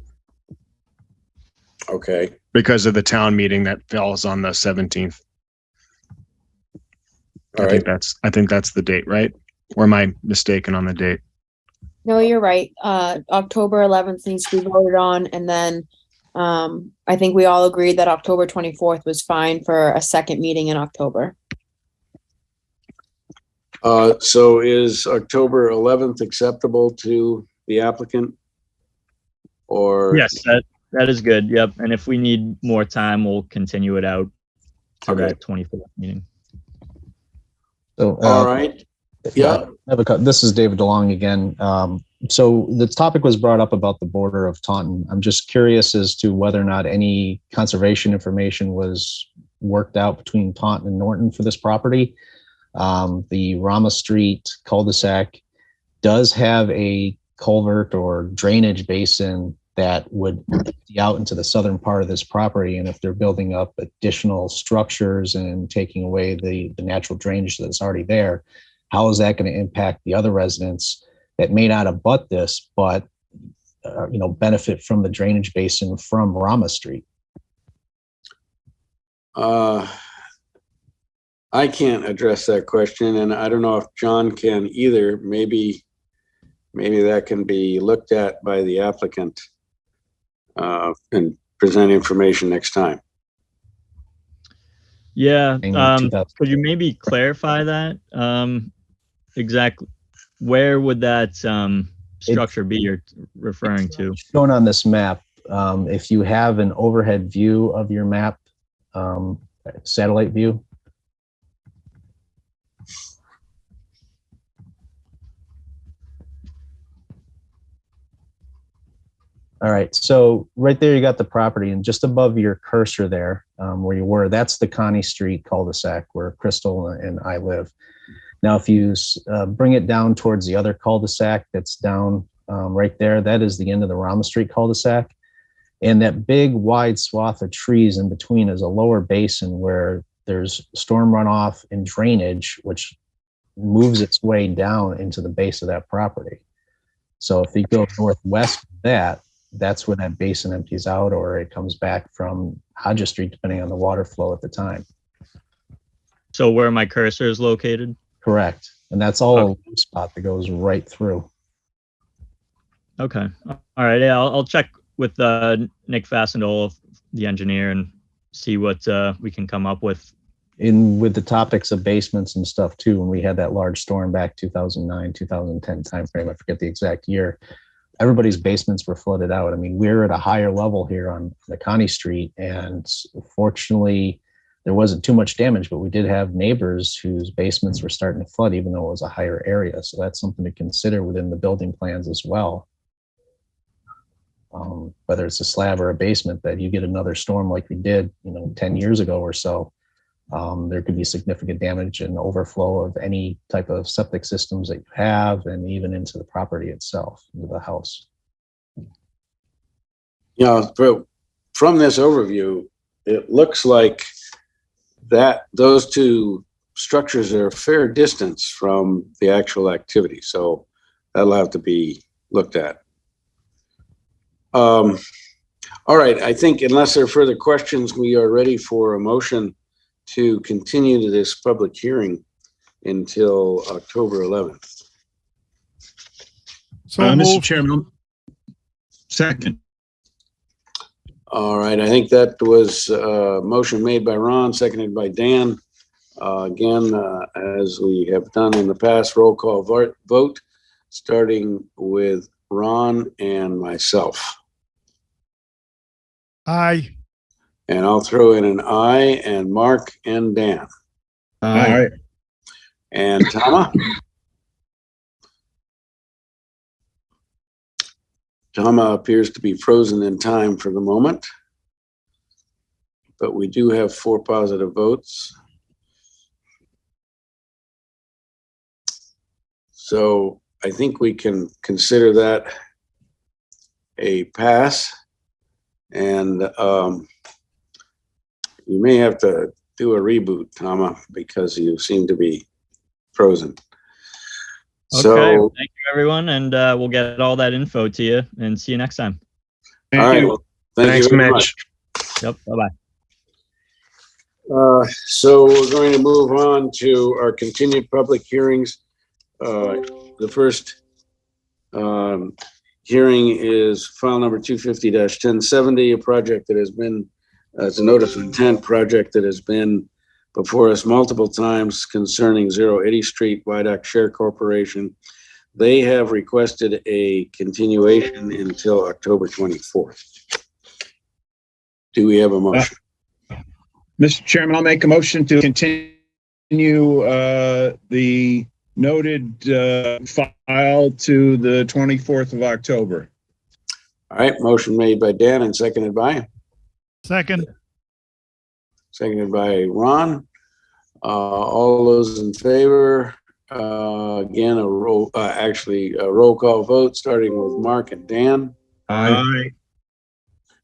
A: Okay.
D: Because of the town meeting that falls on the 17th.
A: All right.
D: I think that's the date, right? Or am I mistaken on the date?
H: No, you're right. October 11th needs to be voted on, and then I think we all agreed that October 24th was fine for a second meeting in October.
A: So is October 11th acceptable to the applicant? Or
C: Yes, that is good. Yep. And if we need more time, we'll continue it out to
A: Okay.
C: that 24th meeting.
F: So,
A: all right. Yeah.
F: This is David DeLong again. So the topic was brought up about the border of Taunton. I'm just curious as to whether or not any conservation information was worked out between Taunton and Norton for this property. The Rama Street cul-de-sac does have a culvert or drainage basin that would empty out into the southern part of this property. And if they're building up additional structures and taking away the natural drainage that's already there, how is that going to impact the other residents that may not abut this, but benefit from the drainage basin from Rama Street?
A: I can't address that question, and I don't know if John can either. Maybe that can be looked at by the applicant and present information next time.
C: Yeah. Could you maybe clarify that? Exactly. Where would that structure be you're referring to?
F: Shown on this map, if you have an overhead view of your map, satellite view. All right, so right there you got the property, and just above your cursor there, where you were, that's the Connie Street cul-de-sac where Crystal and I live. Now, if you bring it down towards the other cul-de-sac that's down right there, that is the end of the Rama Street cul-de-sac. And that big wide swath of trees in between is a lower basin where there's storm runoff and drainage, which moves its way down into the base of that property. So if you go northwest of that, that's where that basin empties out, or it comes back from Hodges Street, depending on the water flow at the time.
C: So where my cursor is located?
F: Correct. And that's all a low spot that goes right through.
C: Okay. All right. Yeah, I'll check with Nick Fassendole, the engineer, and see what we can come up with.
F: With the topics of basements and stuff too, when we had that large storm back 2009, 2010 timeframe, I forget the exact year, everybody's basements were flooded out. I mean, we're at a higher level here on the Connie Street, and fortunately, there wasn't too much damage, but we did have neighbors whose basements were starting to flood, even though it was a higher area. So that's something to consider within the building plans as well. Whether it's a slab or a basement, that you get another storm like we did, 10 years ago or so, there could be significant damage and overflow of any type of septic systems that you have, and even into the property itself, into the house.
A: From this overview, it looks like that those two structures are a fair distance from the actual activity. So that'll have to be looked at. All right, I think unless there are further questions, we are ready for a motion to continue this public hearing until October 11th.
B: So, Mr. Chairman, second.
A: All right, I think that was a motion made by Ron, seconded by Dan. Again, as we have done in the past, roll call vote, starting with Ron and myself.
I: Aye.
A: And I'll throw in an aye, and Mark and Dan.
B: Aye.
A: And Tama? Tama appears to be frozen in time for the moment, but we do have 4 positive votes. So I think we can consider that a pass, and you may have to do a reboot, Tama, because you seem to be frozen.
C: Okay,
A: So,
C: thank you, everyone, and we'll get all that info to you and see you next time.
B: Thank
A: all right,
B: you.
A: well, thank
D: Thanks,
A: you very
D: Mitch.
A: much.
C: Yep, bye-bye.
A: So we're going to move on to our continued public hearings. The first hearing is file number 250-1070, a project that has been, it's a notice of intent project that has been before us multiple times concerning 080 Street, Viaduct Share Corporation. They have requested a continuation until October 24th. Do we have a motion?
B: Mr. Chairman, I'll make a motion to continue the noted file to the 24th of October.
A: All right, motion made by Dan and seconded by?
I: Second.
A: Seconded by Ron. All those in favor, again, a roll call vote, starting with Mark and Dan.
B: Aye.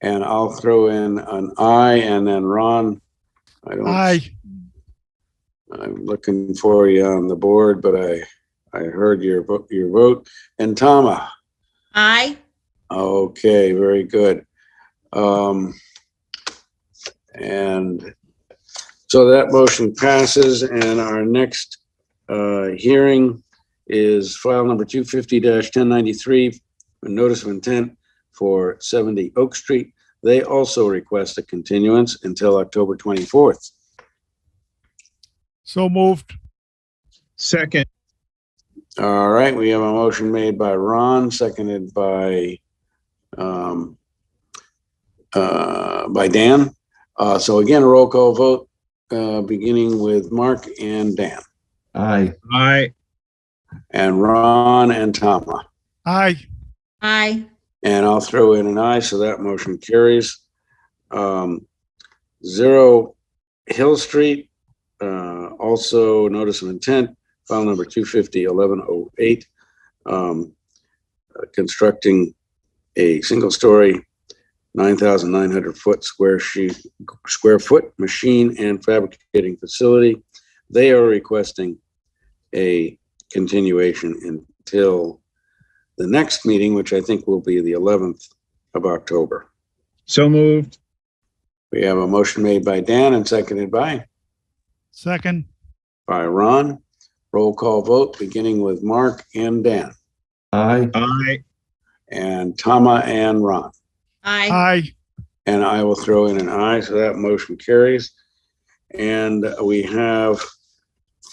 A: And I'll throw in an aye, and then Ron.
I: Aye.
A: I'm looking for you on the board, but I heard your vote. And Tama.
J: Aye.
A: Okay, very good. And so that motion passes, and our next hearing is file number 250-1093, a notice of intent for 70 Oak Street. They also request a continuance until October 24th.
I: So moved.
B: Second.
A: All right, we have a motion made by Ron, seconded by Dan. So again, a roll call vote, beginning with Mark and Dan.
B: Aye. Aye.
A: And Ron and Tama.
I: Aye.
J: Aye.
A: And I'll throw in an aye, so that motion carries. 0 Hill Street, also notice of intent, file number 250-1108, constructing a single-story 9,900 square foot machine and fabricating facility. They are requesting a continuation until the next meeting, which I think will be the 11th of October.
B: So moved.
A: We have a motion made by Dan and seconded by
I: Second.
A: Ron. Roll call vote, beginning with Mark and Dan.
B: Aye. Aye.
A: And Tama and Ron.
J: Aye.
I: Aye.
A: And I will throw in an aye, so that motion carries. And we have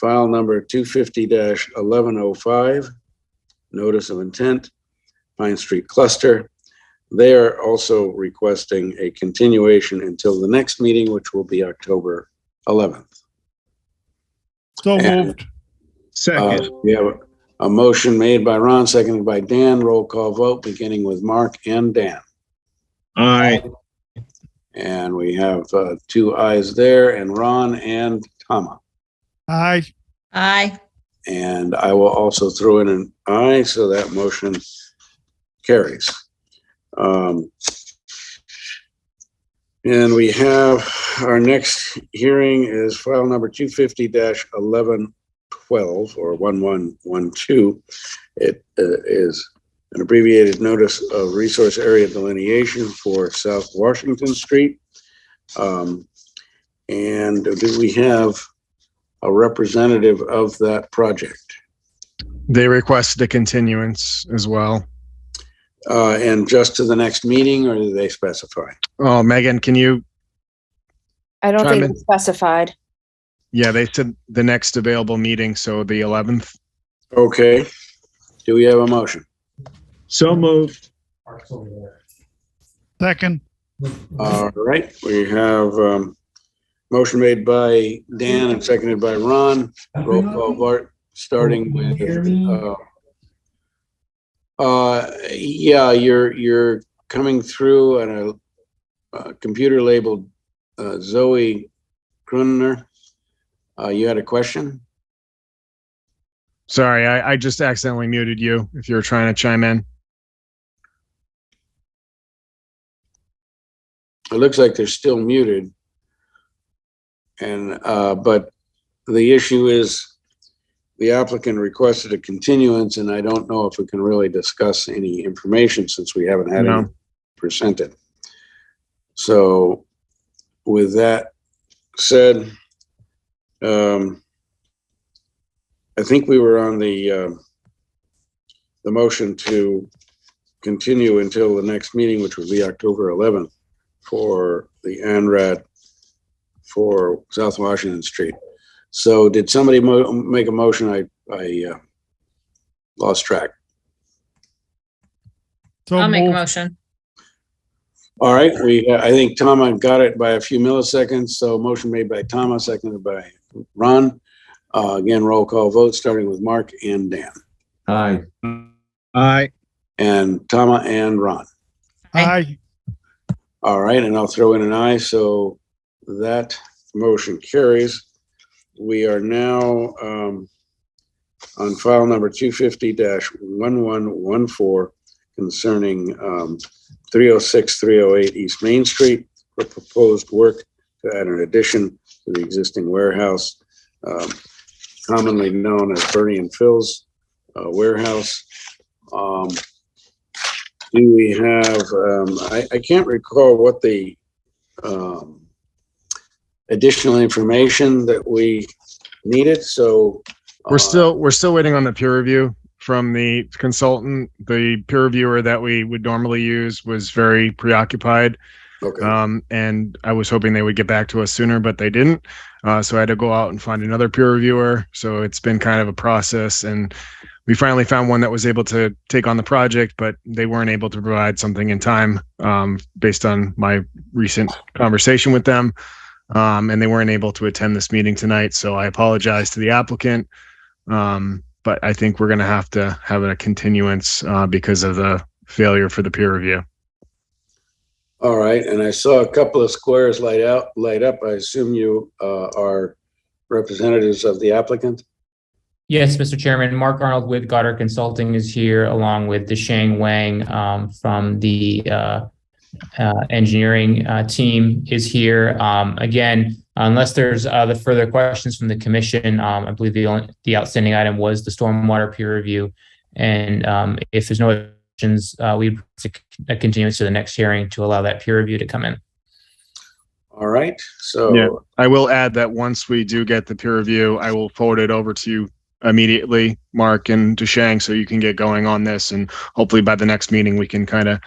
A: file number 250-1105, notice of intent, Pine Street Cluster. They are also requesting a continuation until the next meeting, which will be October 11th.
I: So
A: And,
I: moved.
B: Second.
A: We have a motion made by Ron, seconded by Dan. Roll call vote, beginning with Mark and Dan.
B: Aye.
A: And we have 2 ayes there, and Ron and Tama.
I: Aye.
J: Aye.
A: And I will also throw in an aye, so that motion carries. And we have our next hearing is file number 250-1112 or 1112. It is an abbreviated notice of resource area delineation for South Washington Street. And do we have a representative of that project?
D: They requested a continuance as well.
A: And just to the next meeting, or do they specify?
D: Oh, Megan, can you?
H: I don't
D: Chime
H: think
D: in.
H: it's specified.
D: Yeah, they said the next available meeting, so the 11th.
A: Okay. Do we have a motion?
B: So moved.
I: Second.
A: All right, we have motion made by Dan and seconded by Ron. Roll call vote, starting with, yeah, you're coming through on a computer labeled Zoe Krunner. You had a question?
D: Sorry, I just accidentally muted you if you were trying to chime in.
A: It looks like they're still muted. And, but the issue is the applicant requested a continuance, and I don't know if we can really discuss any information since we haven't had any presented. So with that said, I think we were on the motion to continue until the next meeting, which would be October 11th for the ANRAD for South Washington Street. So did somebody make a motion? I lost track.
I: So
J: I'll make a
I: moved.
J: motion.
A: All right, I think Tama got it by a few milliseconds. So motion made by Tama, seconded by Ron. Again, roll call vote, starting with Mark and Dan.
K: Aye.
B: Aye.
A: And Tama and Ron.
I: Aye.
A: All right, and I'll throw in an aye, so that motion carries. We are now on file number 250-1114 concerning 306-308 East Main Street for proposed work to add an addition to the existing warehouse, commonly known as Bernie and Phil's warehouse. Do we have, I can't recall what the additional information that we needed, so.
D: We're still waiting on the peer review from the consultant. The peer reviewer that we would normally use was very preoccupied.
A: Okay.
D: And I was hoping they would get back to us sooner, but they didn't. So I had to go out and find another peer reviewer. So it's been kind of a process, and we finally found one that was able to take on the project, but they weren't able to provide something in time, based on my recent conversation with them. And they weren't able to attend this meeting tonight. So I apologize to the applicant. But I think we're going to have a continuance, because of the failure for the peer review.
A: All right, and I saw a couple of squares light up. I assume you are representatives of the applicant?
L: Yes, Mr. Chairman. Mark Arnold with Goddard Consulting is here, along with Deshang Wang from the engineering team is here. Again, unless there's the further questions from the commission, I believe the outstanding item was the stormwater peer review. And if there's no questions, we continue to the next hearing to allow that peer review to come in.
A: All right, so.
D: Yeah, I will add that once we do get the peer review, I will forward it over to you immediately, Mark and Deshang, so you can get going on this. And hopefully by the next meeting, we can kind of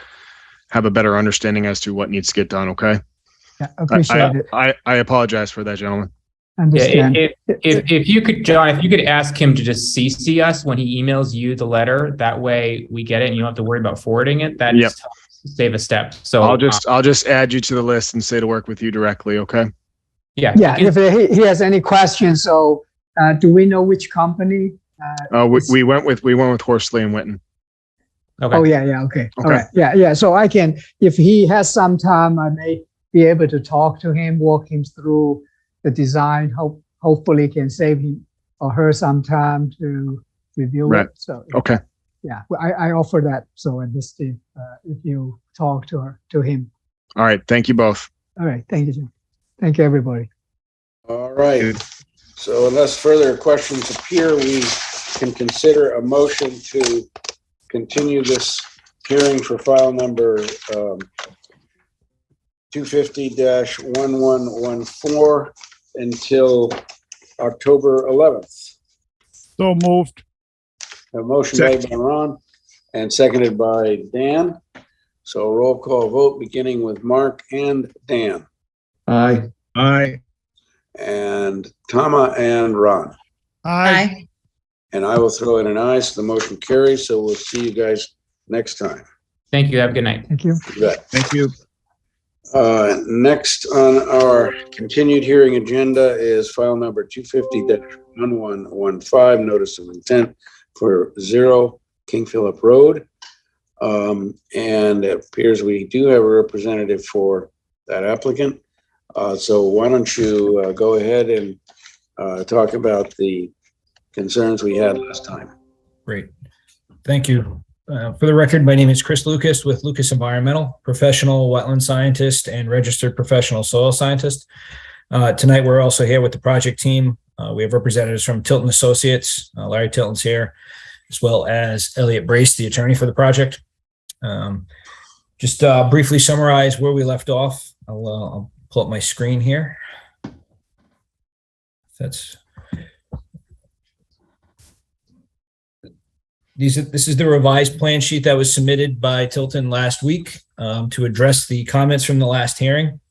D: have a better understanding as to what needs to get done. Okay.
M: Yeah, appreciate it.
D: I apologize for that, gentlemen.
M: Understand.
L: Yeah, if you could, John, if you could ask him to just CC us when he emails you the letter, that way we get it and you don't have to worry about forwarding it. That just helps save a step. So
D: I'll just add you to the list and say to work with you directly. Okay.
L: Yeah.
M: Yeah, if he has any questions, so do we know which company?
D: We went with Horsley and Witten.
L: Okay.
M: Oh, yeah, okay. All
D: Okay.
M: right, yeah. So I can, if he has some time, I may be able to talk to him, walk him through the design. Hopefully can save him or her some time to review
D: Right.
M: it. So
D: Okay.
M: yeah, I offer that. So at this stage, if you talk to him.
D: All right. Thank you both.
M: All right, thank you, Jim. Thank you, everybody.
A: All right. So unless further questions appear, we can consider a motion to continue this hearing for file number 250-1114 until October 11th.
I: So moved.
A: A motion made by Ron and seconded by Dan. So roll call vote beginning with Mark and Dan.
B: Aye. Aye.
A: And Tama and Ron.
I: Aye.
A: And I will throw in an aye, so the motion carries. So we'll see you guys next time.
L: Thank you. Have a good night.
M: Thank you.
A: You bet.
B: Thank you.
A: Next on our continued hearing agenda is file number 250-1115, notice of intent for 0 King Philip Road. And it appears we do have a representative for that applicant. So why don't you go ahead and talk about the concerns we had last time.
K: Great. Thank you. For the record, my name is Chris Lucas with Lucas Environmental, professional wetland scientist and registered professional soil scientist. Tonight, we're also here with the project team. We have representatives from Tilton Associates, Larry Tilton's here, as well as Elliot Brace, the attorney for the project. Just briefly summarize where we left off. I'll pull up my screen here. This is the revised plan sheet that was submitted by Tilton last week to address the comments from the last hearing.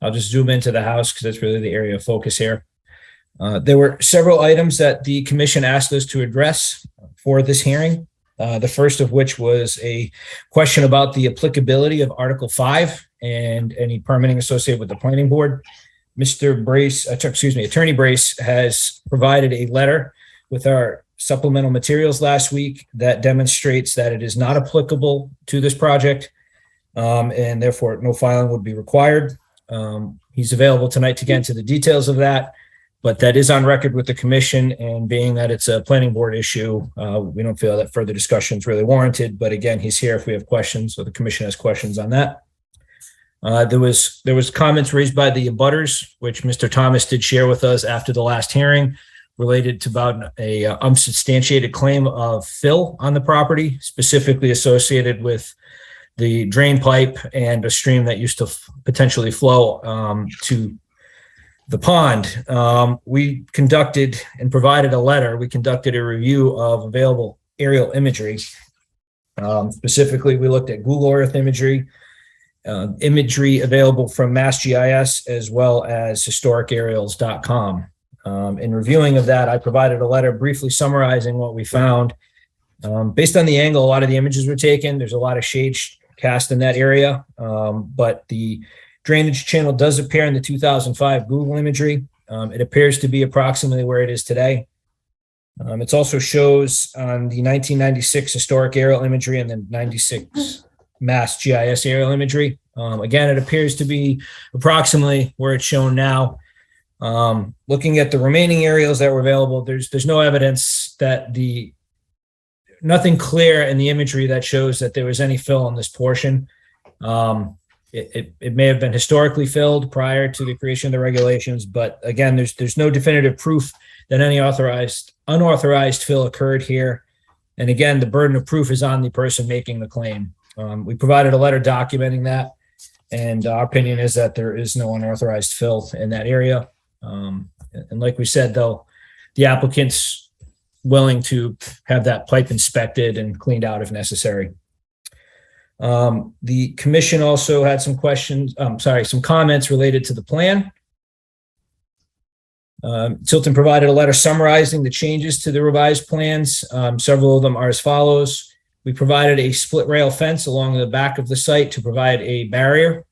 K: I'll just zoom into the house because that's really the area of focus here. There were several items that the commission asked us to address for this hearing. The first of which was a question about the applicability of Article 5 and any permitting associated with the planning board. Attorney Brace has provided a letter with our supplemental materials last week that demonstrates that it is not applicable to this project, and therefore no filing would be required. He's available tonight to get into the details of that, but that is on record with the commission, and being that it's a planning board issue, we don't feel that further discussion is really warranted. But again, he's here if we have questions, or the commission has questions on that. There was comments raised by the abutters, which Mr. Thomas did share with us after the last hearing, related to about a unsubstantiated claim of fill on the property, specifically associated with the drain pipe and a stream that used to potentially flow to the pond. We conducted and provided a letter. We conducted a review of available aerial imagery. Specifically, we looked at Google Earth imagery, imagery available from MassGIS, as well as historicaerials.com. In reviewing of that, I provided a letter briefly summarizing what we found. Based on the angle, a lot of the images were taken. There's a lot of shade cast in that area, but the drainage channel does appear in the 2005 Google imagery. It appears to be approximately where it is today. It also shows on the 1996 historic aerial imagery and the 96 Mass GIS aerial imagery. Again, it appears to be approximately where it's shown now. Looking at the remaining aerials that were available, there's no evidence that nothing clear in the imagery that shows that there was any fill on this portion. It may have been historically filled prior to the creation of the regulations, but again, there's no definitive proof that any unauthorized fill occurred here. And again, the burden of proof is on the person making the claim. We provided a letter documenting that, and our opinion is that there is no unauthorized fill in that area. And like we said, though, the applicant's willing to have that pipe inspected and cleaned out if necessary. The commission also had some comments related to the plan. Tilton provided a letter summarizing the changes to the revised plans. Several of them are as follows. We provided a split rail fence along the back of the site to provide a barrier.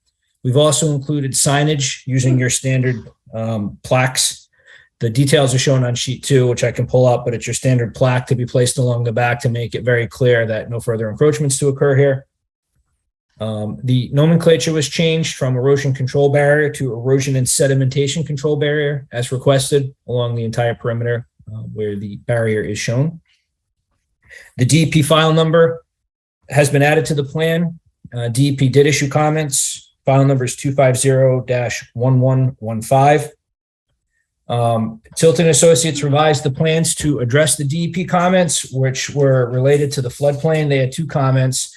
K: We've also included signage using your standard plaques. The details are shown on sheet 2, which I can pull up, but it's your standard plaque to be placed along the back to make it very clear that no further encroachments to occur here. The nomenclature was changed from erosion control barrier to erosion and sedimentation control barrier as requested along the entire perimeter where the barrier is shown. The DEP file number has been added to the plan. DEP did issue comments. File number is 250-1115. Tilton Associates revised the plans to address the DEP comments, which were related to the floodplain. They had 2 comments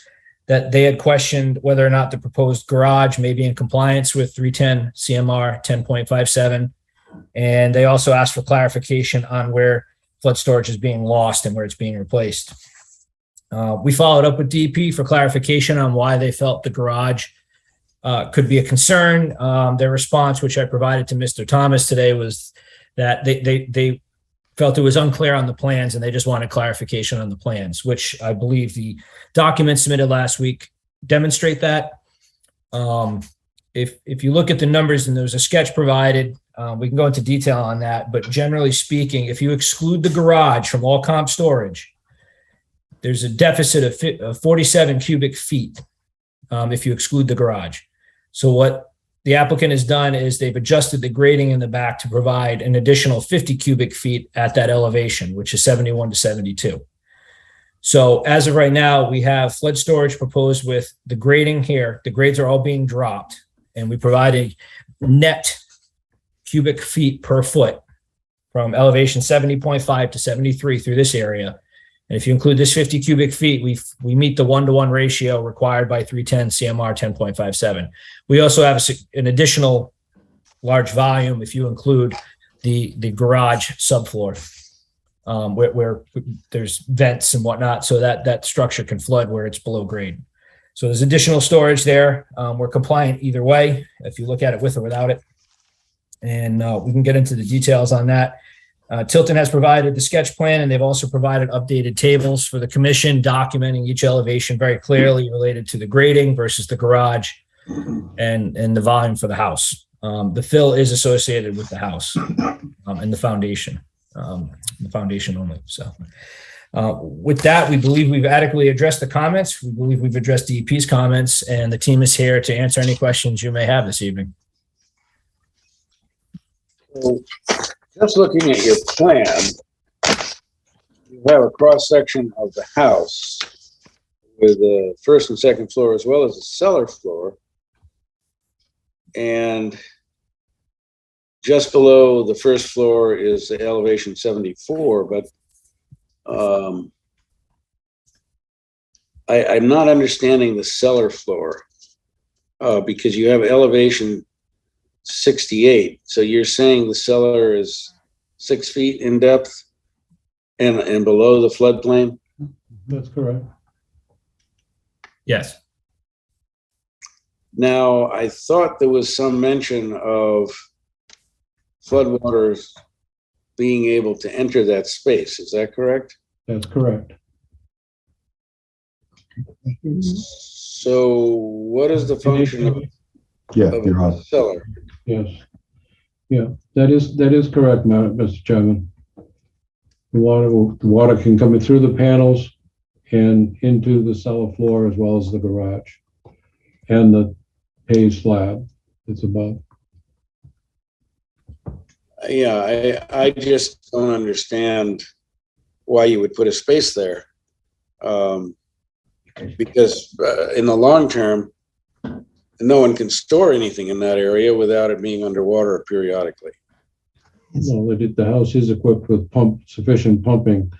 K: that they had questioned whether or not the proposed garage may be in compliance with 310 CMR 10.57. And they also asked for clarification on where flood storage is being lost and where it's being replaced. We followed up with DEP for clarification on why they felt the garage could be a concern. Their response, which I provided to Mr. Thomas today, was that they felt it was unclear on the plans and they just wanted clarification on the plans, which I believe the documents submitted last week demonstrate that. If you look at the numbers, and there's a sketch provided, we can go into detail on that, but generally speaking, if you exclude the garage from all comp storage, there's a deficit of 47 cubic feet if you exclude the garage. So what the applicant has done is they've adjusted the grading in the back to provide an additional 50 cubic feet at that elevation, which is 71 to 72. So as of right now, we have flood storage proposed with the grading here. The grades are all being dropped, and we provide a net cubic feet per foot from elevation 70.5 to 73 through this area. And if you include this 50 cubic feet, we meet the 1-to-1 ratio required by 310 CMR 10.57. We also have an additional large volume if you include the garage subfloor, where there's vents and whatnot, so that structure can flood where it's below grade. So there's additional storage there. We're compliant either way, if you look at it with or without it. And we can get into the details on that. Tilton has provided the sketch plan, and they've also provided updated tables for the commission documenting each elevation very clearly related to the grading versus the garage and the volume for the house. The fill is associated with the house and the foundation only. So with that, we believe we've adequately addressed the comments. We believe we've addressed DEP's comments, and the team is here to answer any questions you may have this evening.
A: So, just looking at your plan, you have a cross section of the house with the first and second floor as well as the cellar floor. And just below the first floor is the elevation 74, but I'm not understanding the cellar floor because you have elevation 68. So you're saying the cellar is 6 feet in depth and below the floodplain?
I: That's correct.
K: Yes.
A: Now, I thought there was some mention of floodwaters being able to enter that space. Is that correct?
I: That's correct.
A: So what is the function of a cellar?
I: Yes. Yeah, that is correct, Mr. Chairman. The water can come in through the panels and into the cellar floor as well as the garage and the paved slab that's above.
A: Yeah, I just don't understand why you would put a space there. Because in the long term, no one can store anything in that area without it being underwater periodically.
I: Well, the house is equipped with sufficient pumping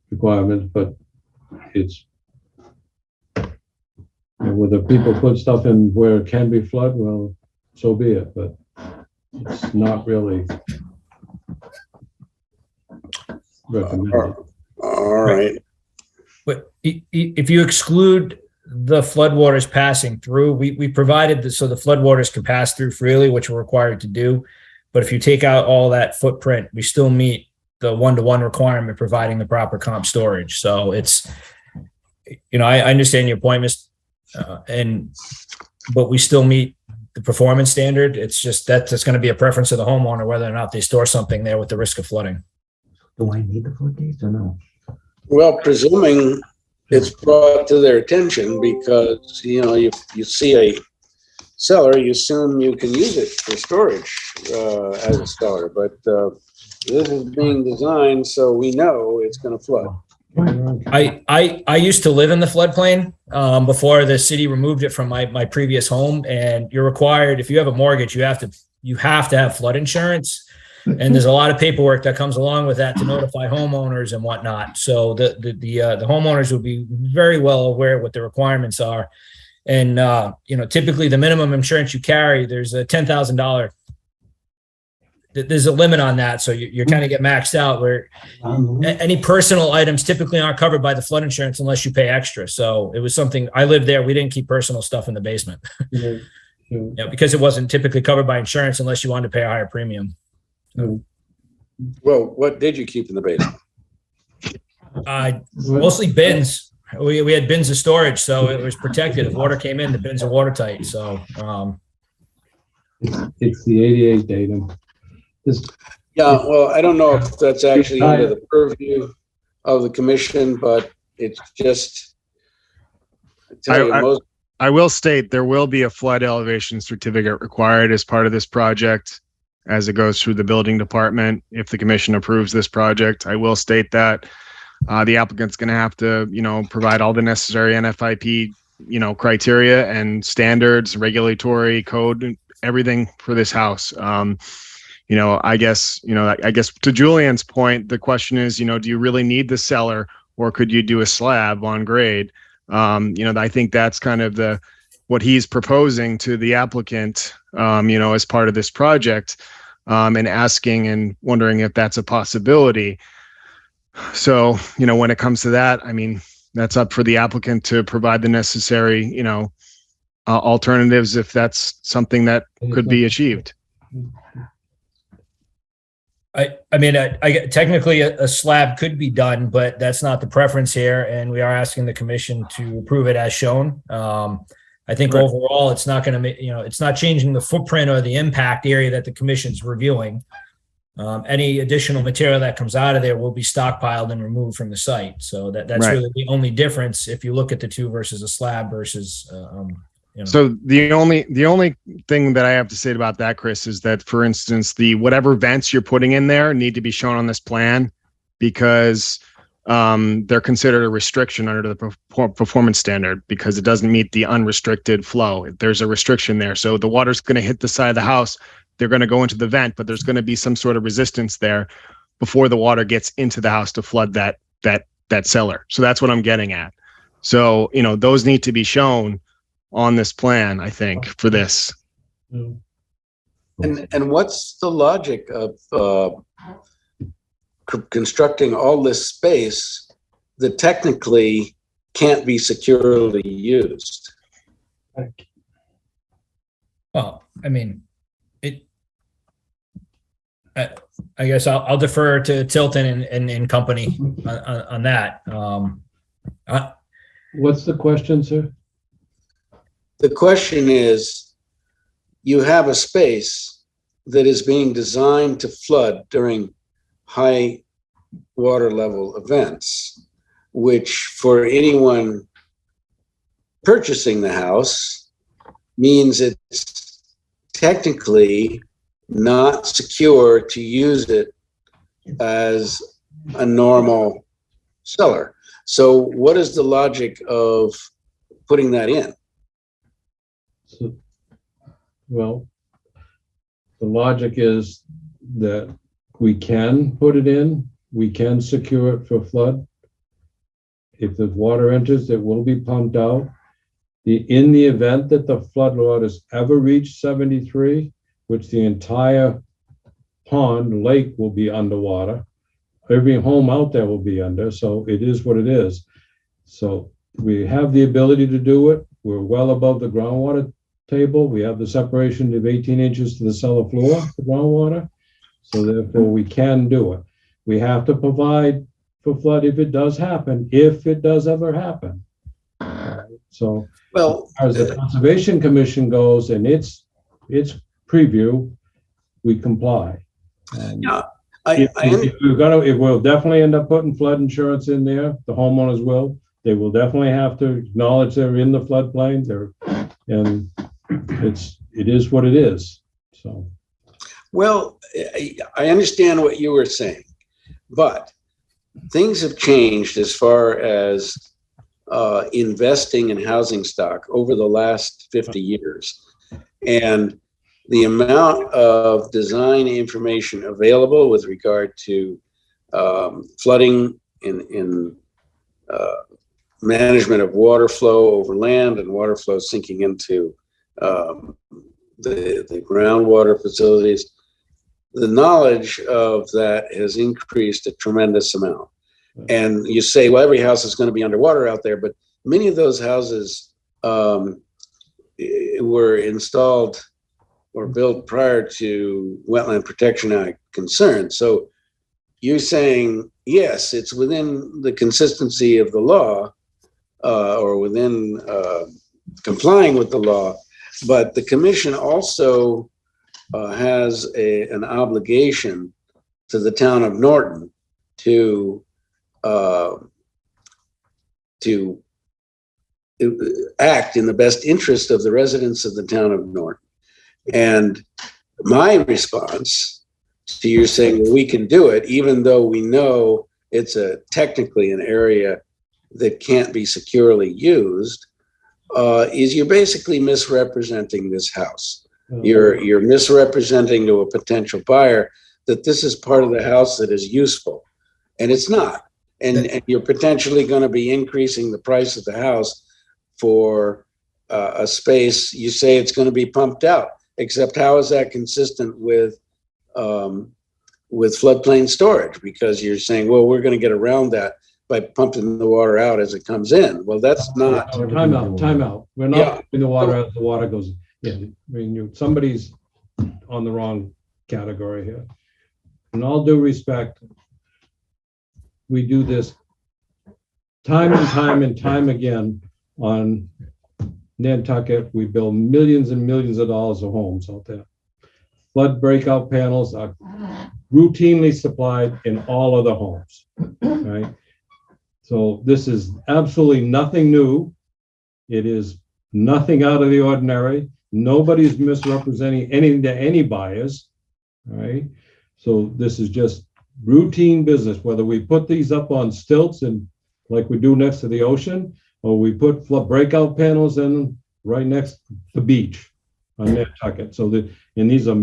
I: requirements, but it's, whether people put stuff in where it can be flood, well, so be it, but it's not really recommended.
A: All right.
K: But if you exclude the floodwaters passing through, we provided so the floodwaters can pass through freely, which we're required to do. But if you take out all that footprint, we still meet the 1-to-1 requirement, providing the proper comp storage. So it's, I understand your point, but we still meet the performance standard. It's just that's going to be a preference of the homeowner, whether or not they store something there with the risk of flooding.
N: Do I need the floodgates or no?
A: Well, presuming it's brought to their attention because, you know, you see a cellar, you assume you can use it for storage as a cellar, but this is being designed so we know it's going to flood.
K: I used to live in the floodplain before the city removed it from my previous home, and you're required, if you have a mortgage, you have to have flood insurance. And there's a lot of paperwork that comes along with that to notify homeowners and whatnot. So the homeowners will be very well aware of what the requirements are. And, you know, typically the minimum insurance you carry, there's a $10,000. There's a limit on that. So you're kind of get maxed out where any personal items typically aren't covered by the flood insurance unless you pay extra. So it was something, I lived there. We didn't keep personal stuff in the basement because it wasn't typically covered by insurance unless you wanted to pay a higher premium.
A: Well, what did you keep in the basement?
K: Mostly bins. We had bins of storage, so it was protected. If water came in, the bins are watertight. So
I: it's the 88 datum.
A: Yeah, well, I don't know if that's actually under the purview of the commission, but it's just.
D: I will state there will be a flood elevation certificate required as part of this project as it goes through the building department. If the commission approves this project, I will state that the applicant's going to have to, you know, provide all the necessary NFIP, you know, criteria and standards, regulatory code, everything for this house. You know, I guess to Julian's point, the question is, you know, do you really need the cellar or could you do a slab on grade? You know, I think that's kind of what he's proposing to the applicant, you know, as part of this project, and asking and wondering if that's a possibility. So, you know, when it comes to that, I mean, that's up for the applicant to provide the necessary, you know, alternatives if that's something that could be achieved.
K: I mean, technically a slab could be done, but that's not the preference here. And we are asking the commission to approve it as shown. I think overall, it's not going to, you know, it's not changing the footprint or the impact area that the commission's reviewing. Any additional material that comes out of there will be stockpiled and removed from the site. So that's really the only difference if you look at the two versus a slab versus, you know.
D: So the only thing that I have to say about that, Chris, is that, for instance, whatever vents you're putting in there need to be shown on this plan because they're considered a restriction under the performance standard because it doesn't meet the unrestricted flow. There's a restriction there. So the water's going to hit the side of the house. They're going to go into the vent, but there's going to be some sort of resistance there before the water gets into the house to flood that cellar. So that's what I'm getting at. So, you know, those need to be shown on this plan, I think, for this.
A: And what's the logic of constructing all this space that technically can't be securely used?
K: Well, I mean, I guess I'll defer to Tilton and company on that.
I: What's the question, sir?
A: The question is, you have a space that is being designed to flood during high water level events, which for anyone purchasing the house means it's technically not secure to use it as a normal cellar. So what is the logic of putting that in?
I: Well, the logic is that we can put it in, we can secure it for flood. If the water enters, it will be pumped out. In the event that the flood waters ever reach 73, which the entire pond, lake will be underwater, every home out there will be under, so it is what it is. So we have the ability to do it. We're well above the groundwater table. We have the separation of 18 inches to the cellar floor, the groundwater. So therefore we can do it. We have to provide for flood if it does happen, if it does ever happen. So
A: well,
I: as the Conservation Commission goes and its its preview, we comply.
A: Yeah,
I: It will definitely end up putting flood insurance in there. The homeowners will. They will definitely have to acknowledge they're in the floodplain. And it is what it is. So.
A: well, I understand what you were saying, but things have changed as far as investing in housing stock over the last 50 years. And the amount of design information available with regard to flooding in management of water flow over land and water flow sinking into the groundwater facilities, the knowledge of that has increased a tremendous amount. And you say, well, every house is going to be underwater out there, but many of those houses were installed or built prior to Wetland Protection Act concerns. So you're saying, yes, it's within the consistency of the law or within complying with the law, but the commission also has an obligation to the town of Norton to act in the best interest of the residents of the town of Norton. And my response to you saying, well, we can do it, even though we know it's technically an area that can't be securely used, is you're basically misrepresenting this house. You're misrepresenting to a potential buyer that this is part of the house that is useful, and it's not. And you're potentially going to be increasing the price of the house for a space. You say it's going to be pumped out, except how is that consistent with floodplain storage? Because you're saying, well, we're going to get around that by pumping the water out as it comes in. Well, that's not.
I: Time out. We're not pumping the water as the water goes in. I mean, somebody's on the wrong category here. In all due respect, we do this time and time again on Nantucket. We build millions and millions of dollars of homes out there. Flood breakout panels are routinely supplied in all of the homes, right? So this is absolutely nothing new. It is nothing out of the ordinary. Nobody's misrepresenting anything to any buyers, right? So this is just routine business, whether we put these up on stilts and like we do next to the ocean, or we put flood breakout panels in right next to the beach on Nantucket. So and these are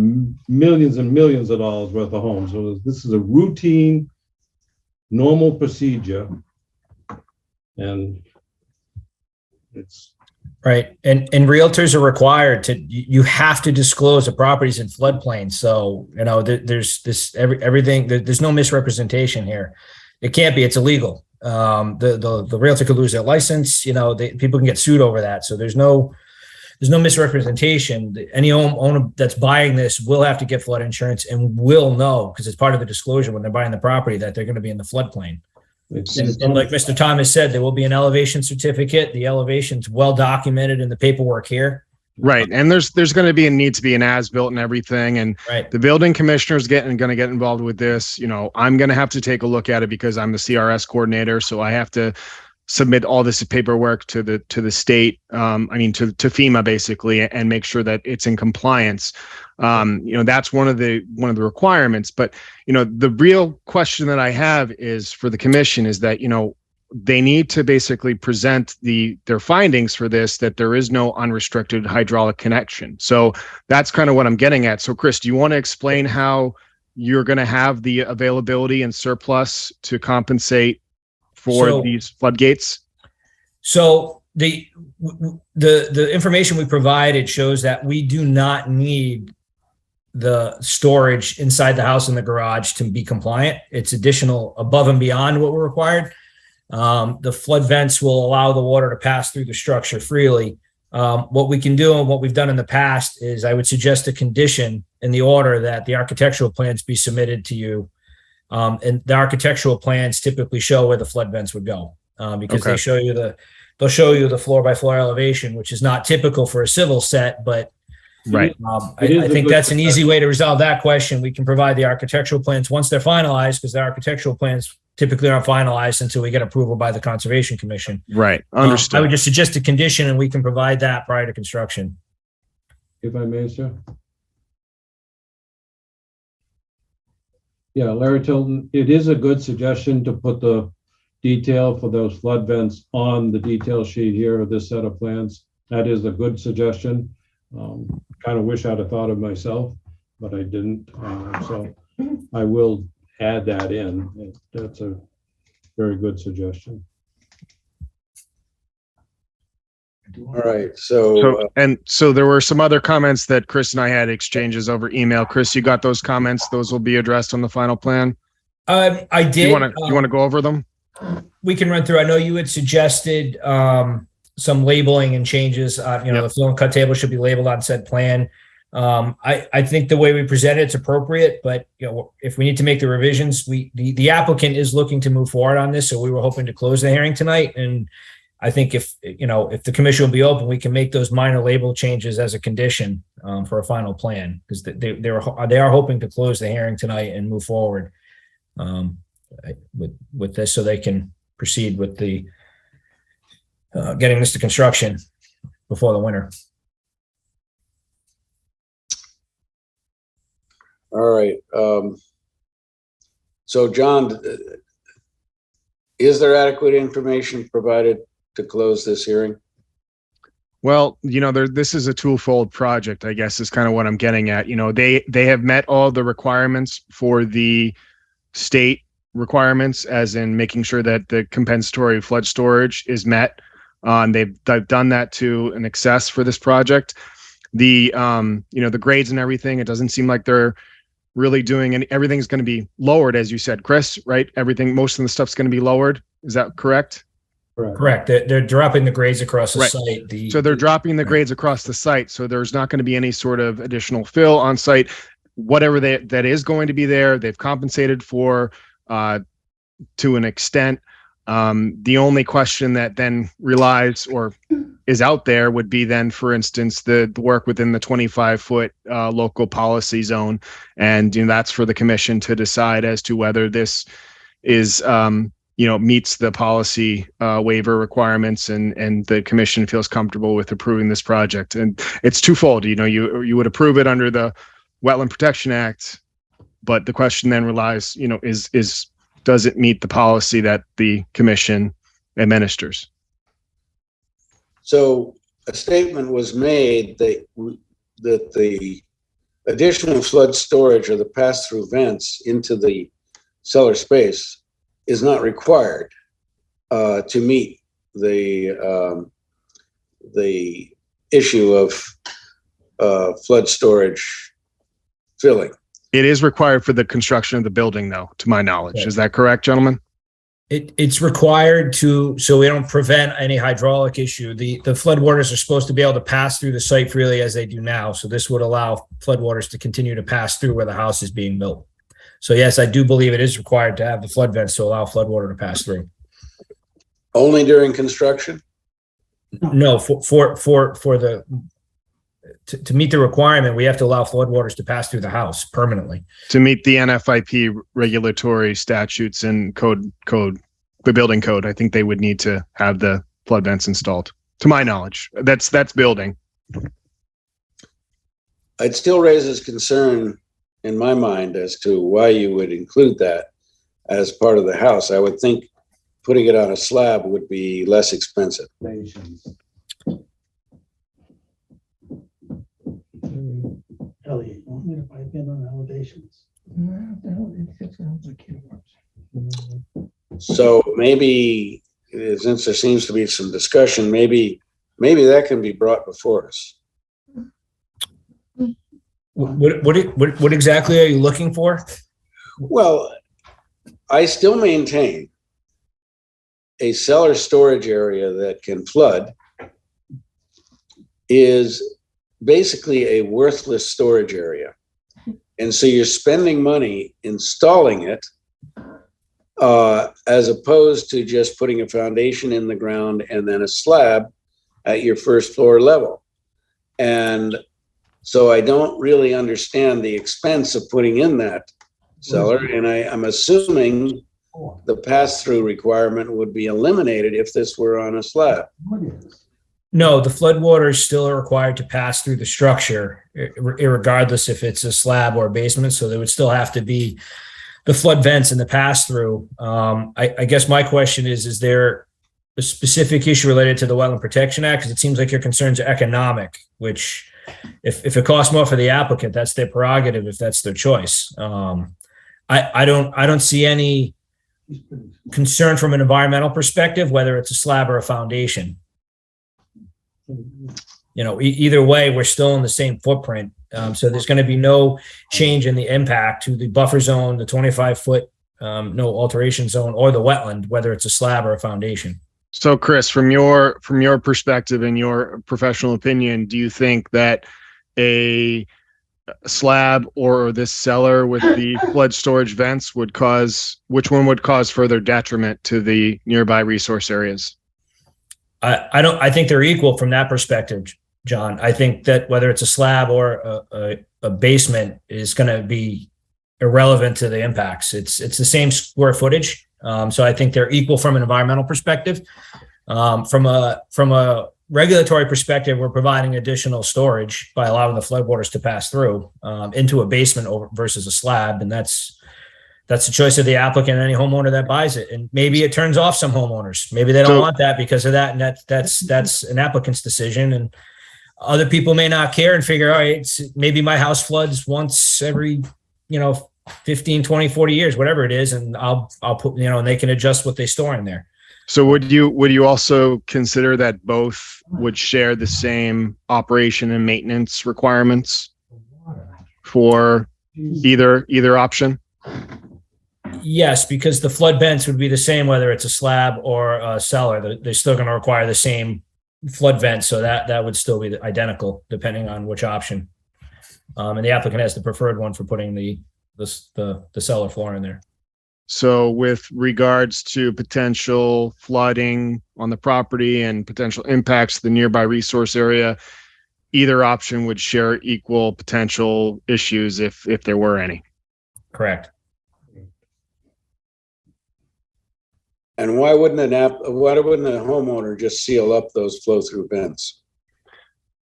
I: millions and millions of dollars worth of homes. So this is a routine, normal procedure. And it's
K: right. And realtors are required to, you have to disclose the properties in floodplain. So, you know, there's this, everything, there's no misrepresentation here. It can't be, it's illegal. The realtor could lose their license, you know, people can get sued over that. So there's no misrepresentation. Any owner that's buying this will have to get flood insurance and will know, because it's part of the disclosure when they're buying the property, that they're going to be in the floodplain. And like Mr. Thomas said, there will be an elevation certificate. The elevation's well documented in the paperwork here.
D: Right. And there's going to be a need to be an as-built and everything. And the building commissioner is going to get involved with this. You know, I'm going to have to take a look at it because I'm the CRS coordinator. So I have to submit all this paperwork to the state. to FEMA basically, and make sure that it's in compliance. That's one of the requirements. But, the real question that I have is for the commission is that, they need to basically present their findings for this, that there is no unrestricted hydraulic connection. So that's kind of what I'm getting at. So Chris, do you want to explain how you're going to have the availability and surplus to compensate for these floodgates?
K: So the information we provided shows that we do not need the storage inside the house and the garage to be compliant. It's additional above and beyond what we're required. The flood vents will allow the water to pass through the structure freely. What we can do and what we've done in the past is I would suggest a condition in the order that the architectural plans be submitted to you. And the architectural plans typically show where the flood vents would go, because they'll show you the floor by floor elevation, which is not typical for a civil set, but
D: Right.
K: I think that's an easy way to resolve that question. We can provide the architectural plans once they're finalized, because the architectural plans typically aren't finalized until we get approval by the Conservation Commission.
D: Right.
K: I
D: Understood.
K: would just suggest a condition, and we can provide that prior to construction.
I: If I may, sir. Yeah, Larry Tilton, it is a good suggestion to put the detail for those flood vents on the detail sheet here of this set of plans. That is a good suggestion. Kind of wish I'd have thought of myself, but I didn't. So I will add that in. That's a very good suggestion.
A: All right, so
D: So there were some other comments that Chris and I had exchanges over email. Chris, you got those comments? Those will be addressed on the final plan.
K: I did.
D: You want to go over them?
K: We can run through. I know you had suggested some labeling and changes. The fill and cut table should be labeled on said plan. I think the way we present it's appropriate, but if we need to make the revisions, the applicant is looking to move forward on this, so we were hoping to close the hearing tonight. And I think if the commission will be open, we can make those minor label changes as a condition for a final plan, because they are hoping to close the hearing tonight and move forward with this, so they can proceed with the getting this to construction before the winter.
A: all right. So John, is there adequate information provided to close this hearing?
D: Well, this is a twofold project, I guess, is kind of what I'm getting at. They have met all the requirements for the state requirements, as in making sure that the compensatory flood storage is met. They've done that to an excess for this project. The the grades and everything, it doesn't seem like they're really doing everything's going to be lowered, as you said, Chris, right? Most of the stuff's going to be lowered. Is that correct?
K: Correct. They're dropping the grades across the site.
D: So they're dropping the grades across the site. So there's not going to be any sort of additional fill on site. Whatever that is going to be there, they've compensated for to an extent. The only question that then relies or is out there would be then, for instance, the work within the 25-foot local policy zone. And that's for the commission to decide as to whether this is meets the policy waiver requirements, and the commission feels comfortable with approving this project. And it's twofold. You would approve it under the Wetland Protection Act, but the question then relies, does it meet the policy that the commission administers?
A: So a statement was made that the additional flood storage or the pass-through vents into the cellar space is not required to meet the issue of flood storage filling.
D: It is required for the construction of the building, though, to my knowledge.
K: Okay.
D: Is that correct, gentlemen?
K: It's required so we don't prevent any hydraulic issue. The floodwaters are supposed to be able to pass through the site freely as they do now. So this would allow floodwaters to continue to pass through where the house is being built. So yes, I do believe it is required to have the flood vents to allow floodwater to pass through.
A: Only during construction?
K: No, to meet the requirement, we have to allow floodwaters to pass through the house permanently.
D: To meet the NFIP regulatory statutes and the building code, I think they would need to have the flood vents installed. To my knowledge, that's building.
A: It still raises concern in my mind as to why you would include that as part of the house. I would think putting it on a slab would be less expensive.
N: Elliot, you want me to pipe in on elevations?
A: So maybe, since there seems to be some discussion, maybe that can be brought before us.
K: What exactly are you looking for?
A: Well, I still maintain a cellar storage area that can flood is basically a worthless storage area. And so you're spending money installing it as opposed to just putting a foundation in the ground and then a slab at your first floor level. And So I don't really understand the expense of putting in that cellar, and I'm assuming the pass-through requirement would be eliminated if this were on a slab.
K: No, the floodwater is still required to pass through the structure, regardless if it's a slab or a basement. So there would still have to be the flood vents and the pass-through. I guess my question is there a specific issue related to the Wetland Protection Act? Because it seems like your concerns are economic, which if it costs more for the applicant, that's their prerogative if that's their choice. I don't see any concern from an environmental perspective, whether it's a slab or a foundation. You know, either way, we're still in the same footprint. So there's going to be no change in the impact to the buffer zone, the 25-foot no alteration zone, or the wetland, whether it's a slab or a foundation.
D: So Chris, from your perspective and your professional opinion, do you think that a slab or this cellar with the flood storage vents which one would cause further detriment to the nearby resource areas?
K: I think they're equal from that perspective, John. I think that whether it's a slab or a basement is going to be irrelevant to the impacts. It's the same square footage. So I think they're equal from an environmental perspective. From a regulatory perspective, we're providing additional storage by allowing the floodwaters to pass through into a basement versus a slab. And that's the choice of the applicant and any homeowner that buys it. And maybe it turns off some homeowners. Maybe they don't want that because of that. And that's an applicant's decision. And other people may not care and figure, all right, maybe my house floods once every, 15, 20, 40 years, whatever it is. And I'll put, and they can adjust what they store in there.
D: So would you also consider that both would share the same operation and maintenance requirements for either option?
K: Yes, because the flood vents would be the same whether it's a slab or a cellar. They're still going to require the same flood vents, so that would still be identical depending on which option. And the applicant has the preferred one for putting the cellar floor in there.
D: So with regards to potential flooding on the property and potential impacts to the nearby resource area, either option would share equal potential issues if there were any.
K: Correct.
A: And why wouldn't a homeowner just seal up those flow-through vents?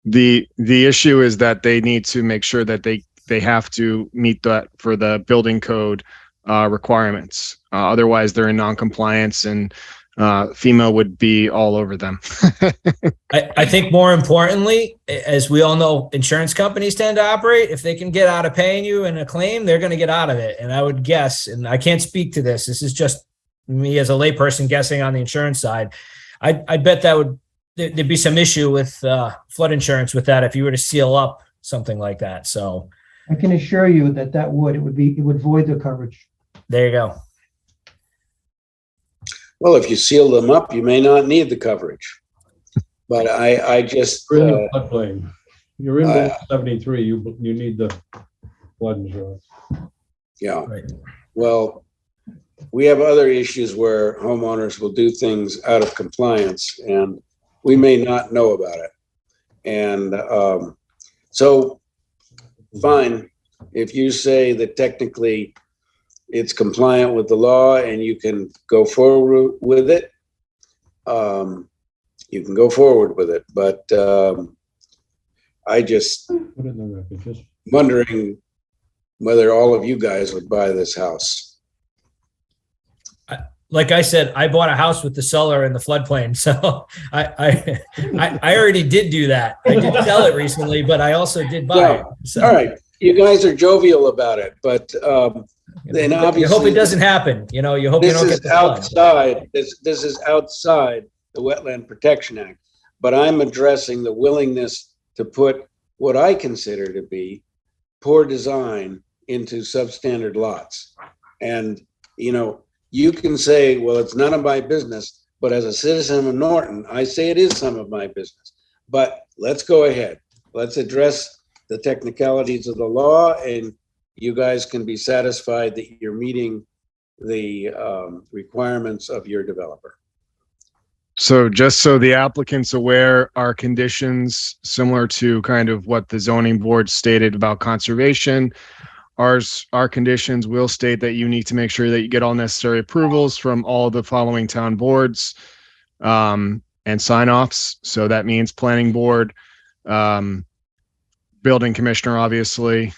D: The issue is that they need to make sure that they have to meet that for the building code requirements. Otherwise, they're in non-compliance, and FEMA would be all over them.
K: I think more importantly, as we all know, insurance companies tend to operate. If they can get out of paying you in a claim, they're going to get out of it. And I would guess, and I can't speak to this, this is just me as a layperson guessing on the insurance side. I bet there'd be some issue with flood insurance with that if you were to seal up something like that. So
N: I can assure you that it would void the coverage.
K: There you go.
A: Well, if you seal them up, you may not need the coverage. But I just
I: You're in the floodplain. You're in 73. You need the flood insurance.
A: Yeah.
K: Right.
A: Well, we have other issues where homeowners will do things out of compliance, and we may not know about it. And so, fine, if you say that technically it's compliant with the law and you can go forward with it, you can go forward with it. But I just wondering whether all of you guys would buy this house.
K: Like I said, I bought a house with the cellar in the floodplain, so I already did do that. I did sell it recently, but I also did buy it. So.
A: All right, you guys are jovial about it, but then obviously
K: you hope it doesn't happen. You hope you don't get the
A: outside. This is outside the Wetland Protection Act, but I'm addressing the willingness to put what I consider to be poor design into substandard lots, and you can say, well, it's none of my business, but as a citizen of Norton, I say it is some of my business. But let's go ahead. Let's address the technicalities of the law, and you guys can be satisfied that you're meeting the requirements of your developer.
D: So just so the applicant's aware, our conditions similar to kind of what the zoning board stated about conservation. Our conditions will state that you need to make sure that you get all necessary approvals from all the following town boards and sign offs. So that means planning board, building commissioner, obviously,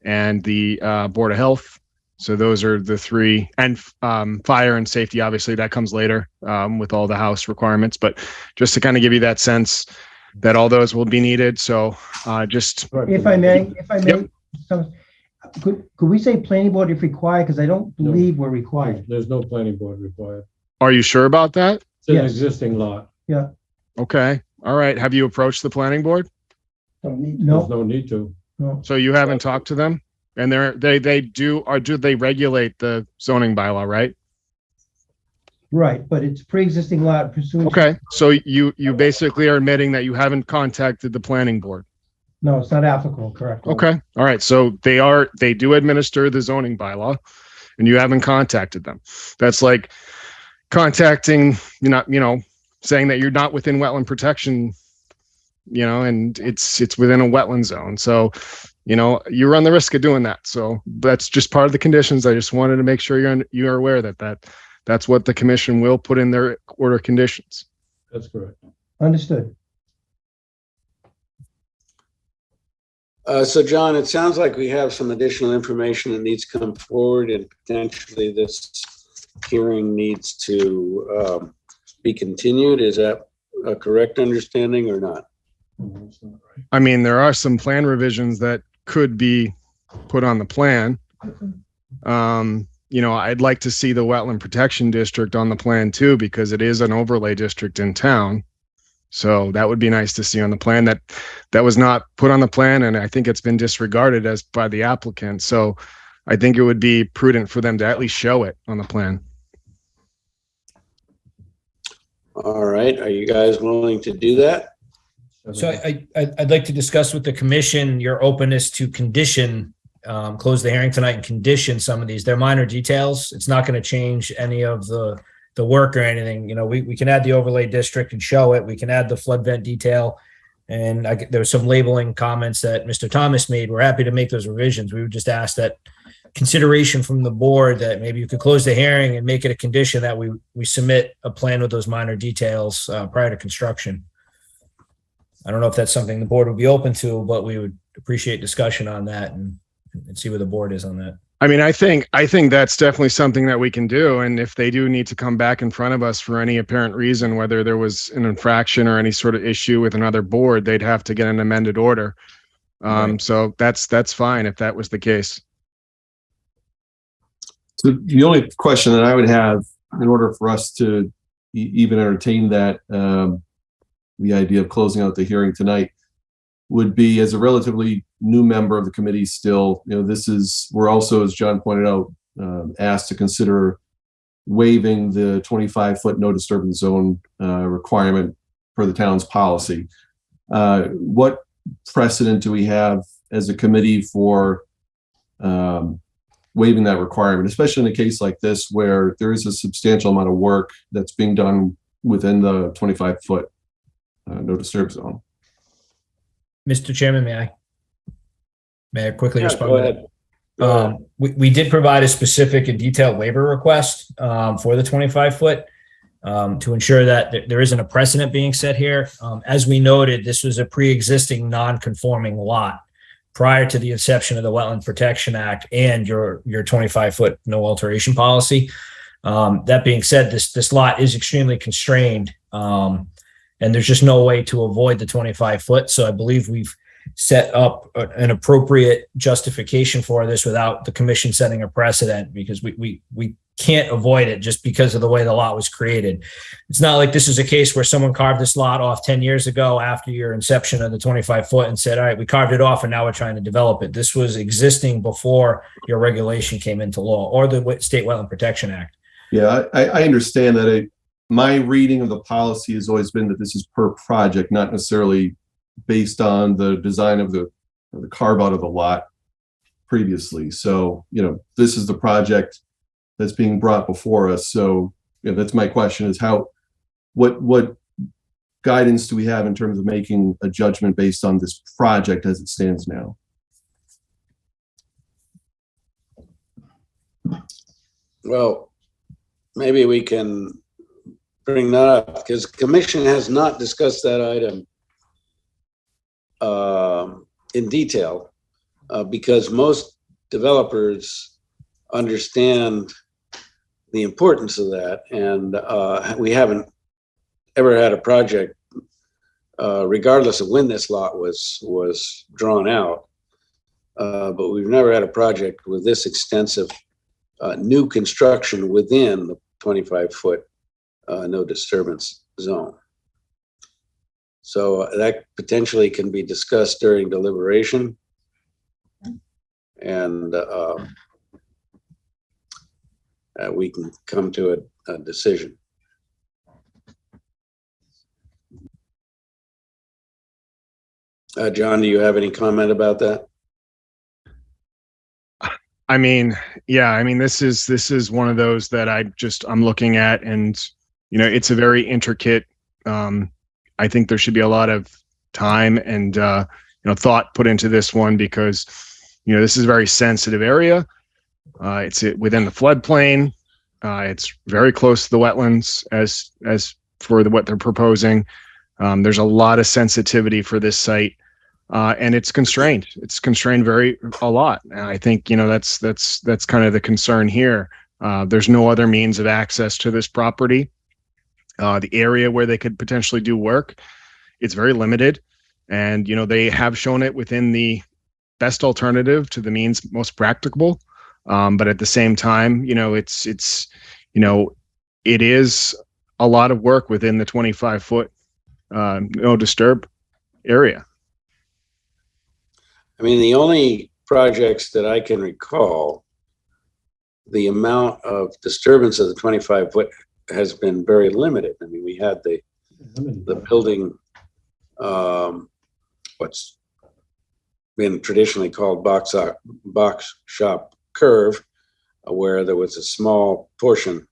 D: and the Board of Health. So those are the three, and fire and safety, obviously, that comes later with all the house requirements. But just to kind of give you that sense that all those will be needed. So just.
N: If I may,
D: Yep.
N: so, could we say planning board if required? Because I don't believe we're required.
I: There's no planning board required.
D: Are you sure about that?
I: It's an
N: Yes.
I: existing lot.
N: Yeah,
D: Okay. All right. Have you approached the planning board?
N: don't need,
I: There's
N: no,
I: no need to.
N: no.
D: So you haven't talked to them? And do they regulate the zoning bylaw, right?
N: Right, but it's pre-existing lot pursuant. to-
D: Okay. So you basically are admitting that you haven't contacted the planning board.
N: No, it's not applicable, correct?
D: Okay. All right. So they do administer the zoning bylaw and you haven't contacted them. That's like contacting, saying that you're not within wetland protection, and it's within a wetland zone. So, you run the risk of doing that. So that's just part of the conditions. I just wanted to make sure you're aware that's what the commission will put in their order of conditions.
I: That's correct.
N: Understood.
A: So John, it sounds like we have some additional information that needs to come forward, and potentially this hearing needs to be continued. Is that a correct understanding or not?
D: I mean, there are some plan revisions that could be put on the plan. I'd like to see the wetland protection district on the plan too, because it is an overlay district in town. So that would be nice to see on the plan. That was not put on the plan, and I think it's been disregarded by the applicant. So I think it would be prudent for them to at least show it on the plan.
A: All right. Are you guys willing to do that?
K: So I'd like to discuss with the commission your openness to condition, close the hearing tonight and condition some of these. They're minor details. It's not going to change any of the work or anything. We can add the overlay district and show it. We can add the flood vent detail. And there were some labeling comments that Mr. Thomas made. We're happy to make those revisions. We would just ask that consideration from the board that maybe you could close the hearing and make it a condition that we submit a plan with those minor details prior to construction. I don't know if that's something the board would be open to, but we would appreciate discussion on that and see where the board is on that.
D: I mean, I think that's definitely something that we can do. And if they do need to come back in front of us for any apparent reason, whether there was an infraction or any sort of issue with another board, they'd have to get an amended order.
K: Right.
D: So that's fine if that was the case.
O: So the only question that I would have in order for us to even entertain that, the idea of closing out the hearing tonight would be, as a relatively new member of the committee still, we're also, as John pointed out, asked to consider waiving the 25-foot no disturbance zone requirement for the town's policy. What precedent do we have as a committee for waiving that requirement, especially in a case like this where there is a substantial amount of work that's being done within the 25-foot no disturb zone?
K: Mr. Chairman, may I quickly respond?
A: Go ahead.
K: We did provide a specific and detailed waiver request for the 25-foot to ensure that there isn't a precedent being set here. As we noted, this was a pre-existing non-conforming lot prior to the inception of the Wetland Protection Act and your 25-foot no alteration policy. That being said, this lot is extremely constrained. And there's just no way to avoid the 25-foot. So I believe we've set up an appropriate justification for this without the commission setting a precedent, because we can't avoid it just because of the way the lot was created. It's not like this is a case where someone carved this lot off 10 years ago after your inception of the 25-foot and said, all right, we carved it off and now we're trying to develop it. This was existing before your regulation came into law or the State Wetland Protection Act.
O: Yeah, I understand that. My reading of the policy has always been that this is per project, not necessarily based on the design of the carve out of the lot previously. So, this is the project that's being brought before us. So, that's my question, is how what guidance do we have in terms of making a judgment based on this project as it stands now?
A: Well, maybe we can bring that up because the commission has not discussed that item in detail because most developers understand the importance of that, and we haven't ever had a project, regardless of when this lot was drawn out, but we've never had a project with this extensive new construction within the 25-foot no disturbance zone. So that potentially can be discussed during deliberation, and we can come to a decision. John, do you have any comment about that?
D: I mean, yeah, I mean, this is one of those that I'm looking at, and, you know, it's a very intricate, I think there should be a lot of time and, you know, thought put into this one because, you know, this is a very sensitive area. It's within the floodplain. It's very close to the wetlands as for what they're proposing. There's a lot of sensitivity for this site. And it's constrained. It's constrained a lot. And I think, you know, that's kind of the concern here. There's no other means of access to this property. The area where they could potentially do work, it's very limited. And, you know, they have shown it within the best alternative to the means most practicable. But at the same time, you know, it is a lot of work within the 25-foot no disturb area.
A: I mean, the only projects that I can recall, the amount of disturbance of the 25-foot has been very limited. I mean, we had the building, what's been traditionally called box shop curve, where there was a small portion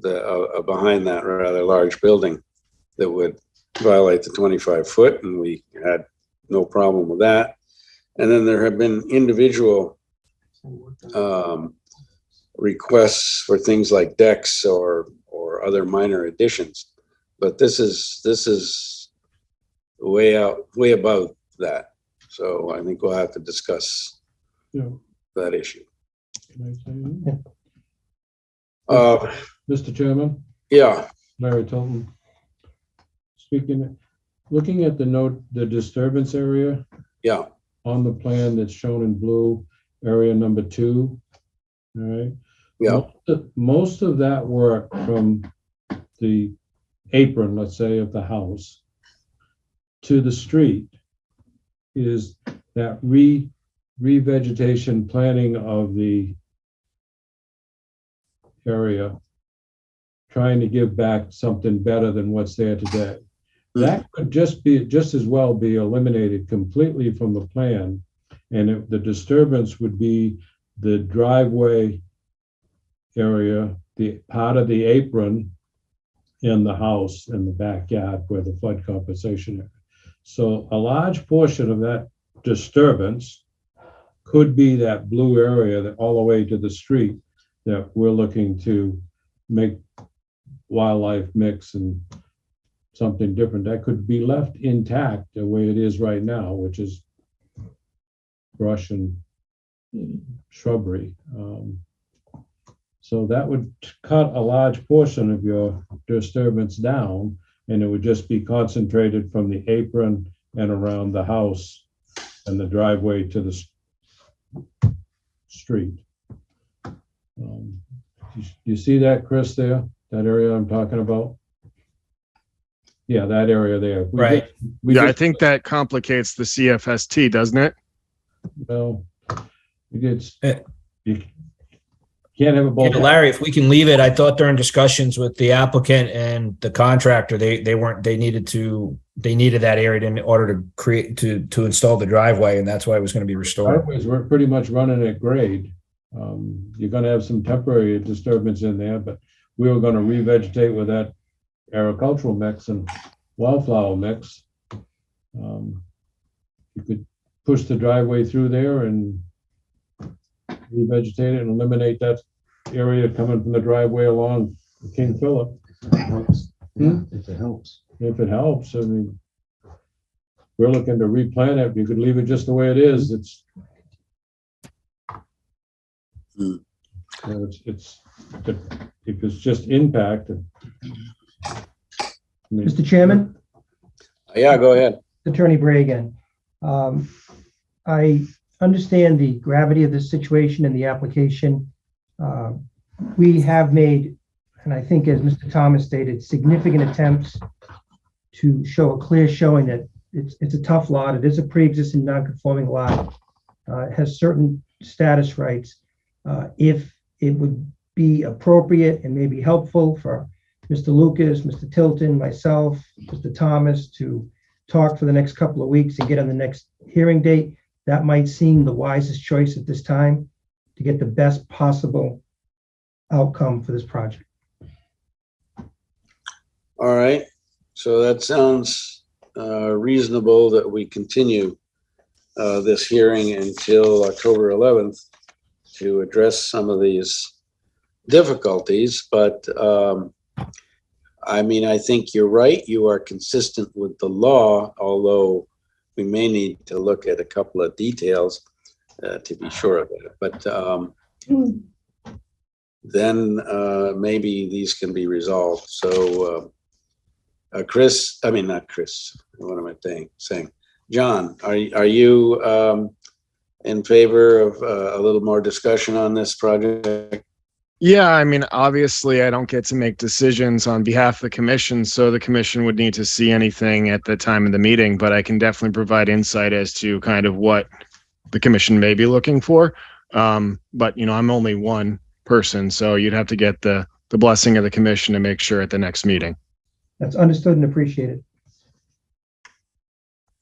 A: behind that rather large building that would violate the 25-foot, and we had no problem with that. And then there have been individual requests for things like decks or other minor additions, but this is way above that. So I think we'll have to discuss that issue.
I: Can I say that? Mr. Chairman?
A: Yeah.
I: Larry Tilton. Looking at the disturbance area.
A: Yeah.
I: On the plan that's shown in blue, area number 2. All right.
A: Yeah.
I: Most of that work from the apron, let's say, of the house to the street is that revegetation planting of the area, trying to give back something better than what's there today. That could just as well be eliminated completely from the plan, and the disturbance would be the driveway area, the part of the apron in the house in the backyard where the flood compensation is. So a large portion of that disturbance could be that blue area that all the way to the street that we're looking to make wildlife mix and something different that could be left intact the way it is right now, which is brush and shrubbery. So that would cut a large portion of your disturbance down, and it would just be concentrated from the apron and around the house and the driveway to the street. You see that, Chris, there? That area I'm talking about? Yeah, that area there.
K: Right.
D: I think that complicates the CFST, doesn't it?
I: Well, you can't have a both.
K: Yeah, Larry, if we can leave it, I thought during discussions with the applicant and the contractor, they needed that area in order to create to install the driveway, and that's why it was going to be restored.
I: Driveways we're pretty much running at grade. You're going to have some temporary disturbance in there, but we were going to revegetate with that agricultural mix and wildflower mix. You could push the driveway through there and revegetate it and eliminate that area coming from the driveway along King Philip.
F: If it helps.
I: If it helps, I mean, we're looking to replant it. You could leave it just the way it is. It's if it's just impact.
N: Mr. Chairman?
A: Yeah, go ahead.
N: Attorney Bray again. I understand the gravity of this situation and the application. We have made, and I think as Mr. Thomas stated, significant attempts to show a clear showing that it's a tough lot. It is a pre-existing non-conforming lot. It has certain status rights. If it would be appropriate and maybe helpful for Mr. Lucas, Mr. Tilton, myself, Mr. Thomas to talk for the next couple of weeks and get on the next hearing date, that might seem the wisest choice at this time to get the best possible outcome for this project.
A: All right, so that sounds reasonable that we continue this hearing until October 11th to address some of these difficulties, but I mean, I think you're right. You are consistent with the law, although we may need to look at a couple of details to be sure of it. But then maybe these can be resolved. So Chris, I mean, not Chris, what am I saying? John, are you in favor of a little more discussion on this project?
D: Yeah, I mean, obviously I don't get to make decisions on behalf of the commission, so the commission would need to see anything at the time of the meeting, but I can definitely provide insight as to kind of what the commission may be looking for. But, you know, I'm only one person, so you'd have to get the blessing of the commission to make sure at the next meeting.
N: That's understood and appreciated.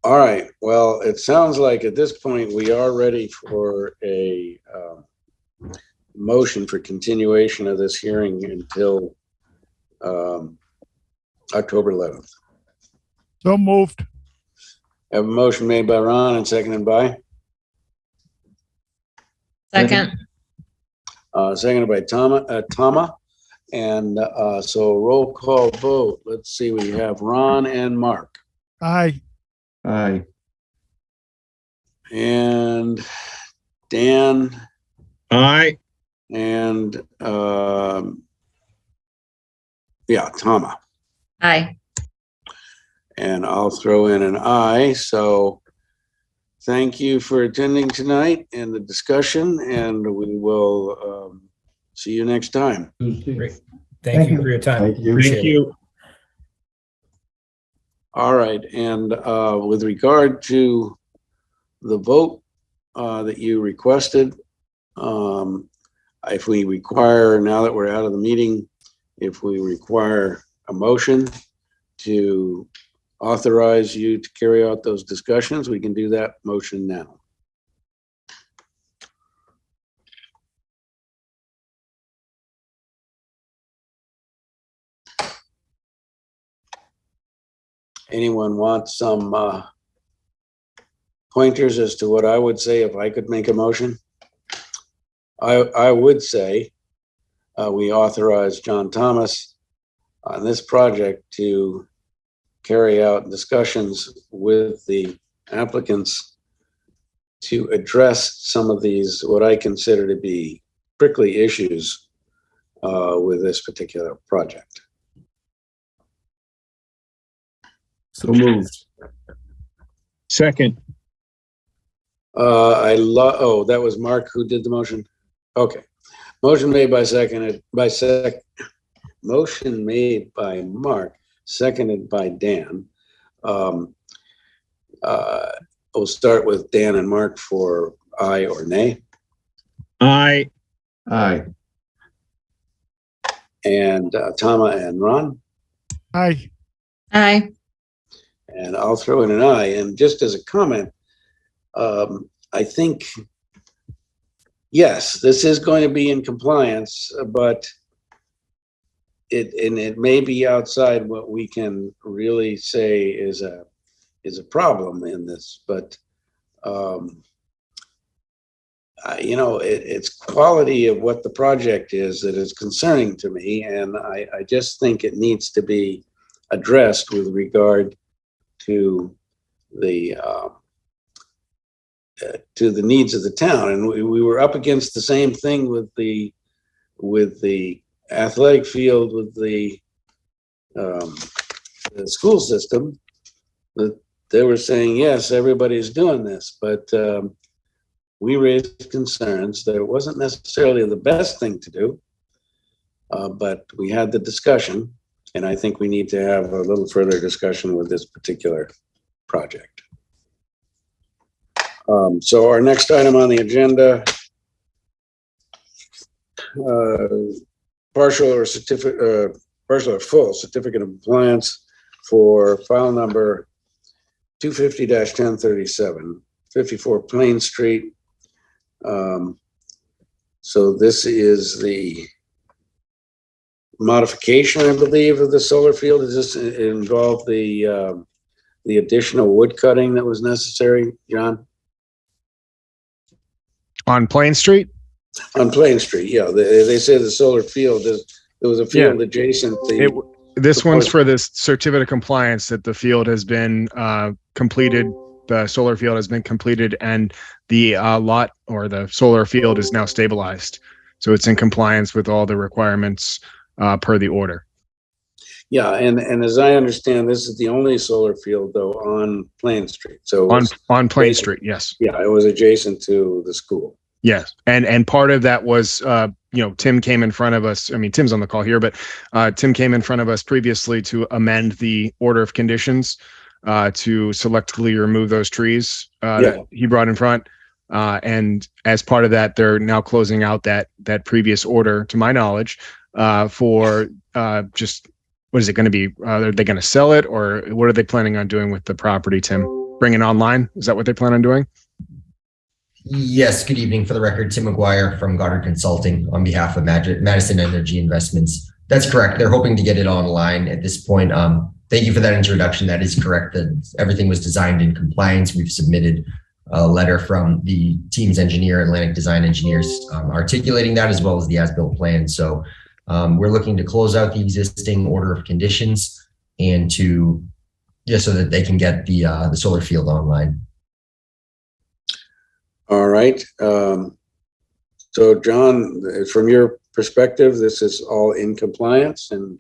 A: All right, well, it sounds like at this point we are ready for a motion for continuation of this hearing until October 11th.
P: So moved.
A: Have a motion made by Ron and seconded by?
J: Second.
A: Seconded by Tama. And so roll call vote. Let's see, we have Ron and Mark.
P: Aye.
O: Aye.
A: And Dan.
B: Aye.
A: And yeah, Tama.
J: Aye.
A: And I'll throw in an aye. So thank you for attending tonight and the discussion, and we will see you next time.
K: Great. Thank you for your time. Appreciate
B: Thank you.
A: All right, and with regard to the vote that you requested, if we require, now that we're out of the meeting, if we require a motion to authorize you to carry out those discussions, we can do that motion now. Anyone want some pointers as to what I would say if I could make a motion? I would say we authorize John Thomas on this project to carry out discussions with the applicants to address some of these, what I consider to be prickly issues with this particular project.
O: So moved.
B: Second.
A: Oh, that was Mark who did the motion? Okay. Motion made by motion made by Mark, seconded by Dan. We'll start with Dan and Mark for aye or nay.
B: Aye.
O: Aye.
A: And Tama and Ron.
P: Aye.
J: Aye.
A: And I'll throw in an aye. And just as a comment, I think, yes, this is going to be in compliance, but it may be outside what we can really say is a problem in this, but it's quality of what the project is that is concerning to me, and I just think it needs to be addressed with regard to the needs of the town. And we were up against the same thing with the athletic field, with the school system. That they were saying, yes, everybody's doing this, but we raised concerns that it wasn't necessarily the best thing to do, but we had the discussion, and I think we need to have a little further discussion with this particular project. So our next item on the agenda, partial or full certificate of compliance for file number 250-1037, 54 Plain Street. So this is the modification, I believe, of the solar field. Does this involve the additional wood cutting that was necessary, John?
D: On Plain Street?
A: On Plain Street, yeah. They say the solar field, there was a field adjacent.
D: This one's for this certificate of compliance that the field has been completed. The solar field has been completed, and the lot or the solar field is now stabilized. So it's in compliance with all the requirements per the order.
A: Yeah, and as I understand, this is the only solar field though on Plain Street. So
D: on Plain Street, yes.
A: Yeah, it was adjacent to the school.
D: Yes, and part of that was, Tim came in front of us. I mean, Tim's on the call here, but Tim came in front of us previously to amend the order of conditions to selectively remove those trees that he brought in front. And as part of that, they're now closing out that previous order, to my knowledge, for just, what is it going to be? Are they going to sell it, or what are they planning on doing with the property, Tim? Bring it online? Is that what they plan on doing?
Q: Yes, good evening. For the record, Tim McGuire from Goddard Consulting on behalf of Madison Energy Investments. That's correct. They're hoping to get it online at this point. Thank you for that introduction. That is correct. That everything was designed in compliance. We've submitted a letter from the team's engineer, Atlantic Design Engineers, articulating that, as well as the as-built plan. So we're looking to close out the existing order of conditions and so that they can get the solar field online.
A: All right. So John, from your perspective, this is all in compliance, and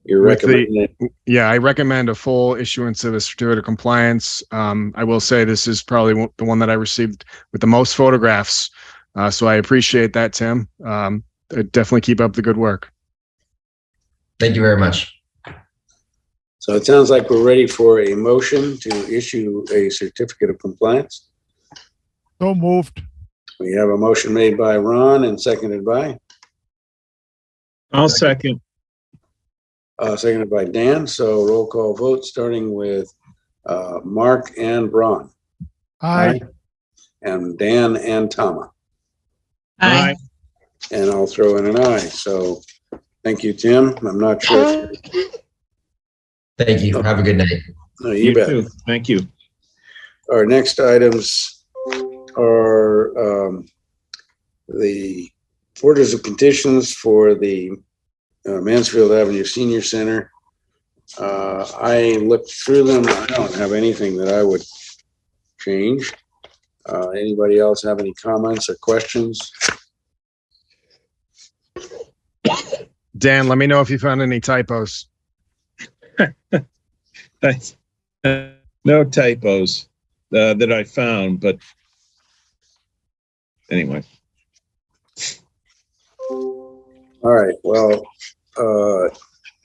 A: you're recommending it?
D: Yeah, I recommend a full issuance of a certificate of compliance. I will say this is probably the one that I received with the most photographs. So I appreciate that, Tim. Definitely keep up the good work.
Q: Thank you very much.
A: So it sounds like we're ready for a motion to issue a certificate of compliance.
P: So moved.
A: We have a motion made by Ron and seconded by?
B: I'll second.
A: Seconded by Dan. So roll call vote, starting with Mark and Ron.
P: Aye.
A: And Dan and Tama.
J: Aye.
A: And I'll throw in an aye. So thank you, Tim. I'm not sure.
Q: Thank you. Have a good night.
A: You bet.
B: Too. Thank you.
A: Our next items are the orders of conditions for the Mansfield Avenue Senior Center. I looked through them. I don't have anything that I would change. Anybody else have any comments or questions?
D: Dan, let me know if you found any typos.
B: Thanks. No typos that I found, but anyway.
A: All right. Well,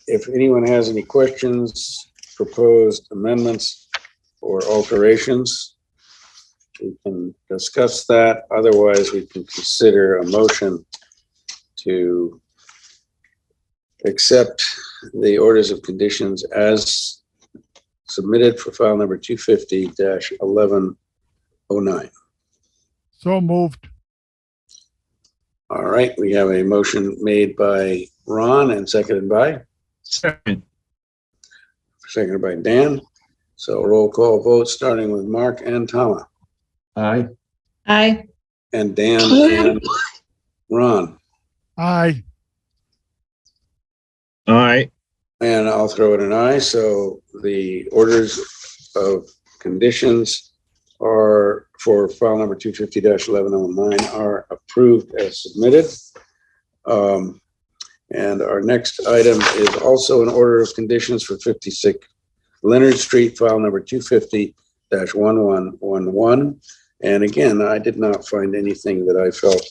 A: if anyone has any questions, proposed amendments, or alterations, we can discuss that. Otherwise, we can consider a motion to accept the orders of conditions as submitted for file number 250-1109.
P: So moved.
A: All right, we have a motion made by Ron and seconded by?
B: Second.
A: Seconded by Dan. So roll call vote, starting with Mark and Tama.
O: Aye.
J: Aye.
A: And Dan and Ron.
P: Aye.
B: All right.
A: And I'll throw in an aye. So the orders of conditions are for file number 250-1109 are approved as submitted. And our next item is also an order of conditions for 56 Leonard Street, file number 250-1111. And again, I did not find anything that I felt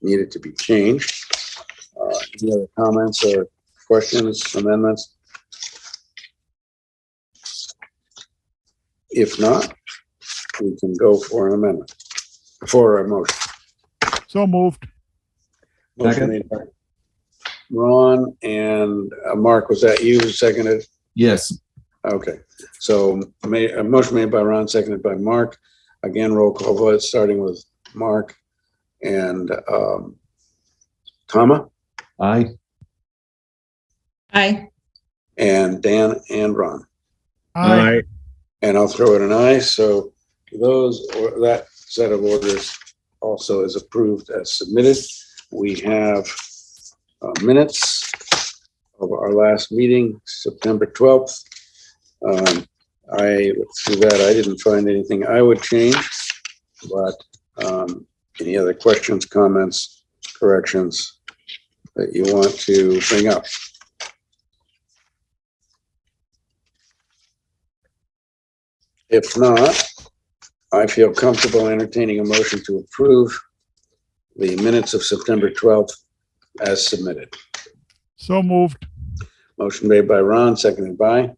A: needed to be changed. Any other comments or questions, amendments? If not, we can go for an amendment, for a motion.
P: So moved.
A: Motion made by Ron and Mark, was that you who seconded?
O: Yes.
A: Okay, so a motion made by Ron, seconded by Mark. Again, roll call vote, starting with Mark and Tama.
O: Aye.
J: Aye.
A: And Dan and Ron.
B: All right.
A: And I'll throw in an aye. So those, or that set of orders also is approved as submitted. We have minutes of our last meeting, September 12th. I looked through that. I didn't find anything I would change, but any other questions, comments, corrections that you want to bring up? If not, I feel comfortable entertaining a motion to approve the minutes of September 12th as submitted.
P: So moved.
A: Motion made by Ron, seconded by?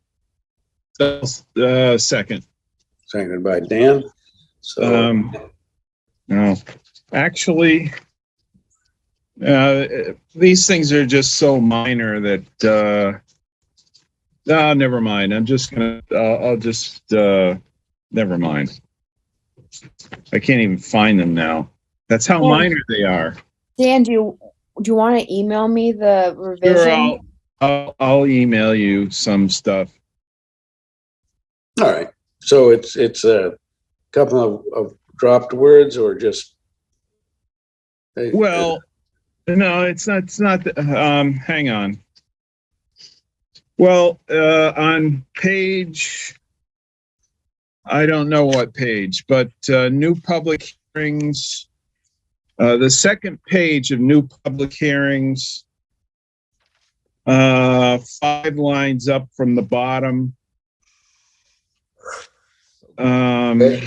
B: Second.
A: Seconded by Dan. So,
B: No, actually, these things are just so minor that, never mind. I'm just gonna, I'll just, never mind. I can't even find them now. That's how minor they are.
H: Dan, do you want to email me the revision?
B: Sure, I'll email you some stuff.
A: all right. So it's a couple of dropped words or just?
B: Well, no, it's not, hang on. Well, on page, I don't know what page, but new public hearings, the second page of new public hearings, 5 lines up from the bottom. There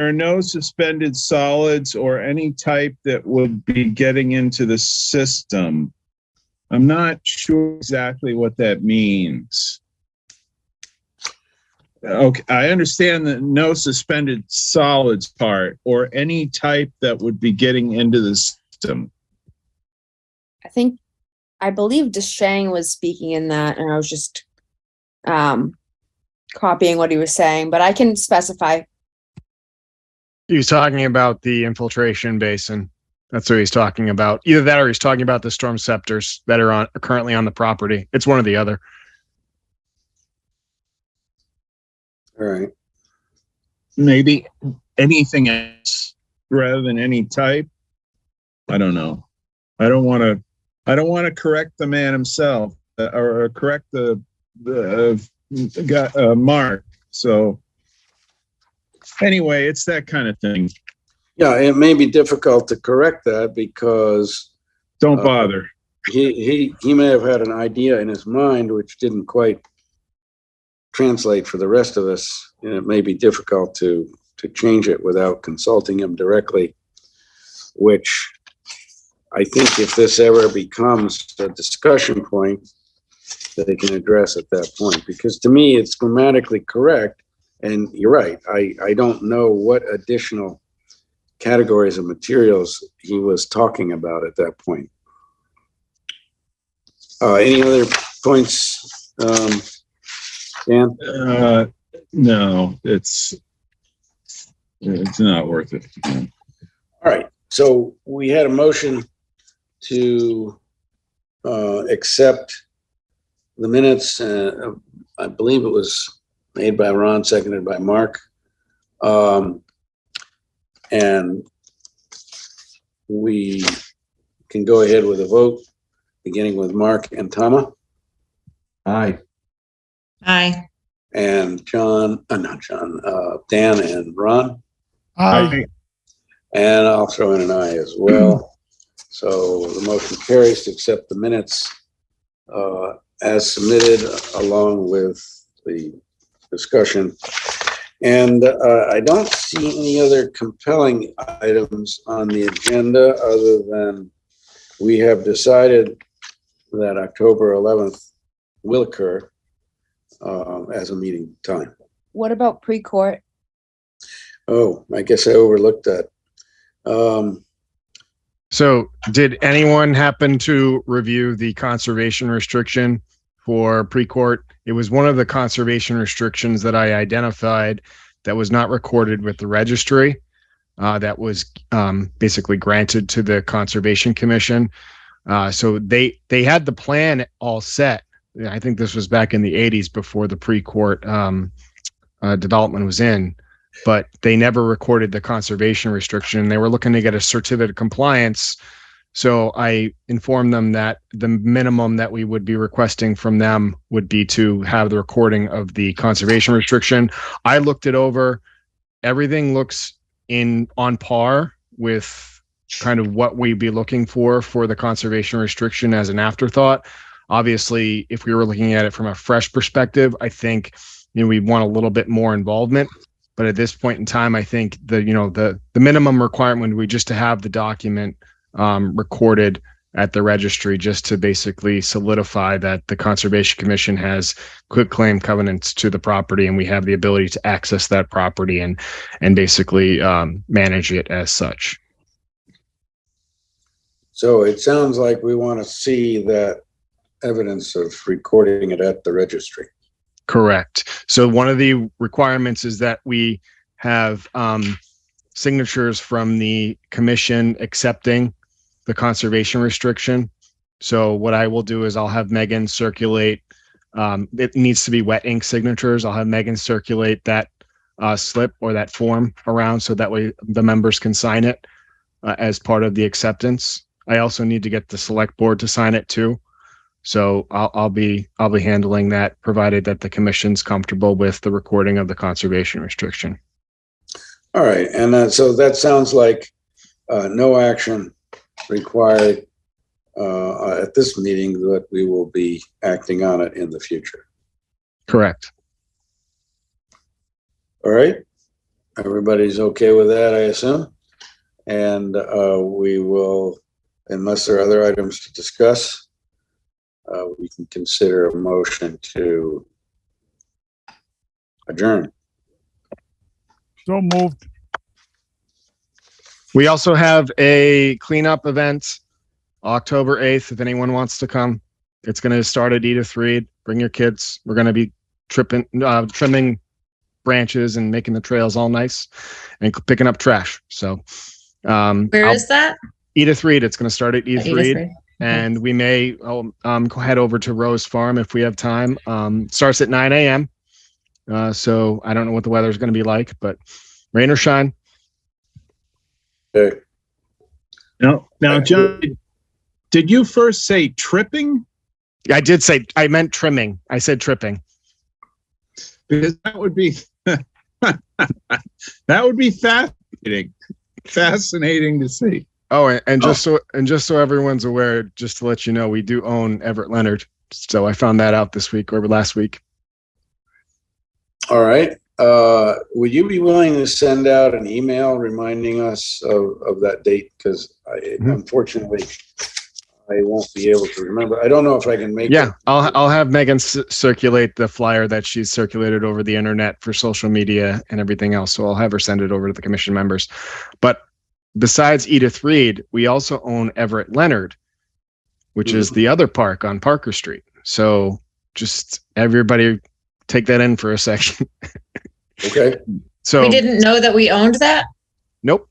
B: are no suspended solids or any type that would be getting into the system. I'm not sure exactly what that means. Okay, I understand the no suspended solids part or any type that would be getting into the system.
H: I believe Deshang was speaking in that, and I was just copying what he was saying, but I can specify.
D: He was talking about the infiltration basin. That's what he's talking about. Either that or he's talking about the storm scepters that are currently on the property. It's one or the other.
A: All right.
B: Maybe anything else rather than any type. I don't know. I don't want to correct the man himself or correct the Mark. So anyway, it's that kind of thing.
A: Yeah, it may be difficult to correct that because
B: don't bother.
A: He may have had an idea in his mind which didn't quite translate for the rest of us, and it may be difficult to change it without consulting him directly, which I think if this ever becomes a discussion point, that they can address at that point, because to me it's grammatically correct, and you're right. I don't know what additional categories of materials he was talking about at that point. Any other points, Dan?
B: No, it's not worth it.
A: All right. So we had a motion to accept the minutes. I believe it was made by Ron, seconded by Mark. And we can go ahead with a vote, beginning with Mark and Tama.
O: Aye.
J: Aye.
A: And John, not John, Dan and Ron.
P: Aye.
A: And I'll throw in an aye as well. So the motion carries to accept the minutes as submitted, along with the discussion. And I don't see any other compelling items on the agenda other than we have decided that October 11th will occur as a meeting time.
H: What about pre-court?
A: Oh, I guess I overlooked that.
D: So did anyone happen to review the conservation restriction for pre-court? It was one of the conservation restrictions that I identified that was not recorded with the registry, that was basically granted to the Conservation Commission. So they had the plan all set. I think this was back in the 80s before the pre-court development was in, but they never recorded the conservation restriction. They were looking to get a certificate of compliance. So I informed them that the minimum that we would be requesting from them would be to have the recording of the conservation restriction. I looked it over. Everything looks on par with kind of what we'd be looking for the conservation restriction as an afterthought. Obviously, if we were looking at it from a fresh perspective, I think we want a little bit more involvement. But at this point in time, I think the minimum requirement would be just to have the document recorded at the registry, just to basically solidify that the Conservation Commission has quitclaim covenants to the property, and we have the ability to access that property and basically manage it as such.
A: So it sounds like we want to see that evidence of recording it at the registry.
D: Correct. So one of the requirements is that we have signatures from the commission accepting the conservation restriction. So what I will do is I'll have Megan circulate, it needs to be wet ink signatures. I'll have Megan circulate that slip or that form around so that way the members can sign it as part of the acceptance. I also need to get the select board to sign it too. So I'll be handling that, provided that the commission's comfortable with the recording of the conservation restriction.
A: All right, and so that sounds like no action required at this meeting, but we will be acting on it in the future.
D: Correct.
A: All right, everybody's okay with that, I assume, and we will, unless there are other items to discuss, we can consider a motion to adjourn.
P: So moved.
D: We also have a cleanup event October 8th. If anyone wants to come, it's going to start at Edith Reed. Bring your kids. We're going to be trimming branches and making the trails all nice and picking up trash. So
J: Where is that?
D: Edith Reed. It's going to start at Edith Reed.
J: Reed.
D: And we may head over to Rose Farm if we have time. Starts at 9 a.m. So I don't know what the weather is going to be like, but rain or shine.
A: Okay.
B: Now, John, did you first say tripping?
D: I did say, I meant trimming. I said tripping.
B: Because that would be fascinating to see.
D: Oh, and just so everyone's aware, just to let you know, we do own Everett Leonard. So I found that out this week or last week.
A: All right. Would you be willing to send out an email reminding us of that date? Because unfortunately, I won't be able to remember. I don't know if I can make it.
D: Yeah, I'll have Megan circulate the flyer that she's circulated over the internet for social media and everything else. So I'll have her send it over to the commission members. But besides Edith Reed, we also own Everett Leonard, which is the other park on Parker Street. So just everybody take that in for a second.
A: Okay.
J: So we didn't know that we owned that?
D: Nope.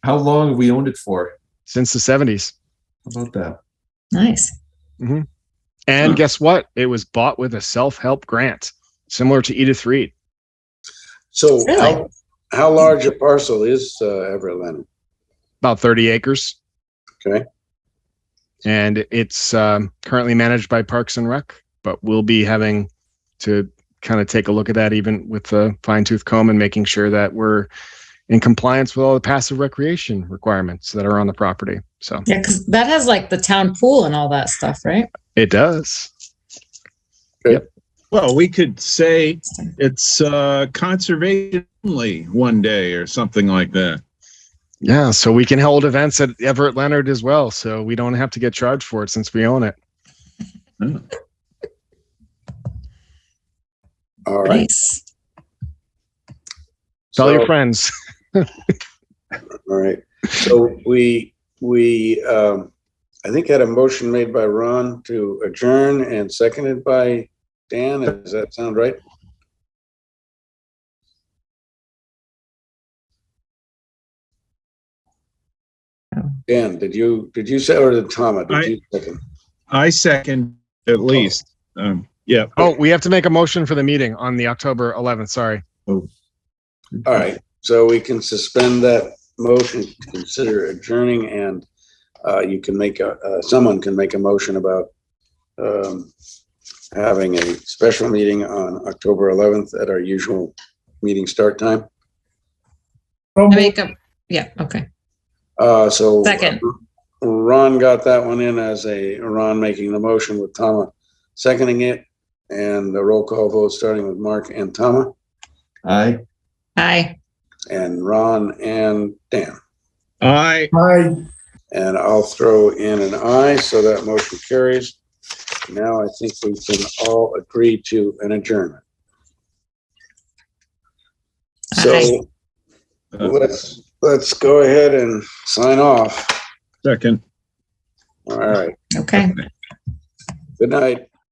O: How long have we owned it for?
D: Since the 70s.
O: How about that?
J: Nice.
D: Mm-hmm. And guess what? It was bought with a self-help grant, similar to Edith Reed.
A: So
J: Really?
A: how large a parcel is Everett Leonard?
D: About 30 acres.
A: Okay.
D: And it's currently managed by Parks and Rec, but we'll be having to kind of take a look at that even with a fine-tooth comb and making sure that we're in compliance with all the passive recreation requirements that are on the property. So
J: Yeah, because that has like the town pool and all that stuff, right?
D: it does.
A: Yep.
B: Well, we could say it's conservation only one day or something like that.
D: Yeah, so we can hold events at Everett Leonard as well, so we don't have to get charged for it since we own it.
B: Oh.
A: All right.
J: Nice.
D: Tell your friends.
A: All right. So we I think had a motion made by Ron to adjourn and seconded by Dan. Does that sound right? Dan, did you say, or did Tama? Did you second?
B: I second at least. Yeah.
D: Oh, we have to make a motion for the meeting on the October 11th. Sorry.
A: All right. So we can suspend that motion to consider adjourning, and you can make someone can make a motion about having a special meeting on October 11th at our usual meeting start time.
J: Yeah, okay.
A: So
J: Second.
A: Ron got that one in as Ron making the motion with Tama seconding it, and the roll call vote starting with Mark and Tama.
O: Aye.
J: Aye.
A: And Ron and Dan.
B: Aye.
A: And I'll throw in an aye, so that motion carries. Now I think we can all agree to an adjournment. So let's go ahead and sign off.
B: Second.
A: All right.
J: Okay.
A: Good night.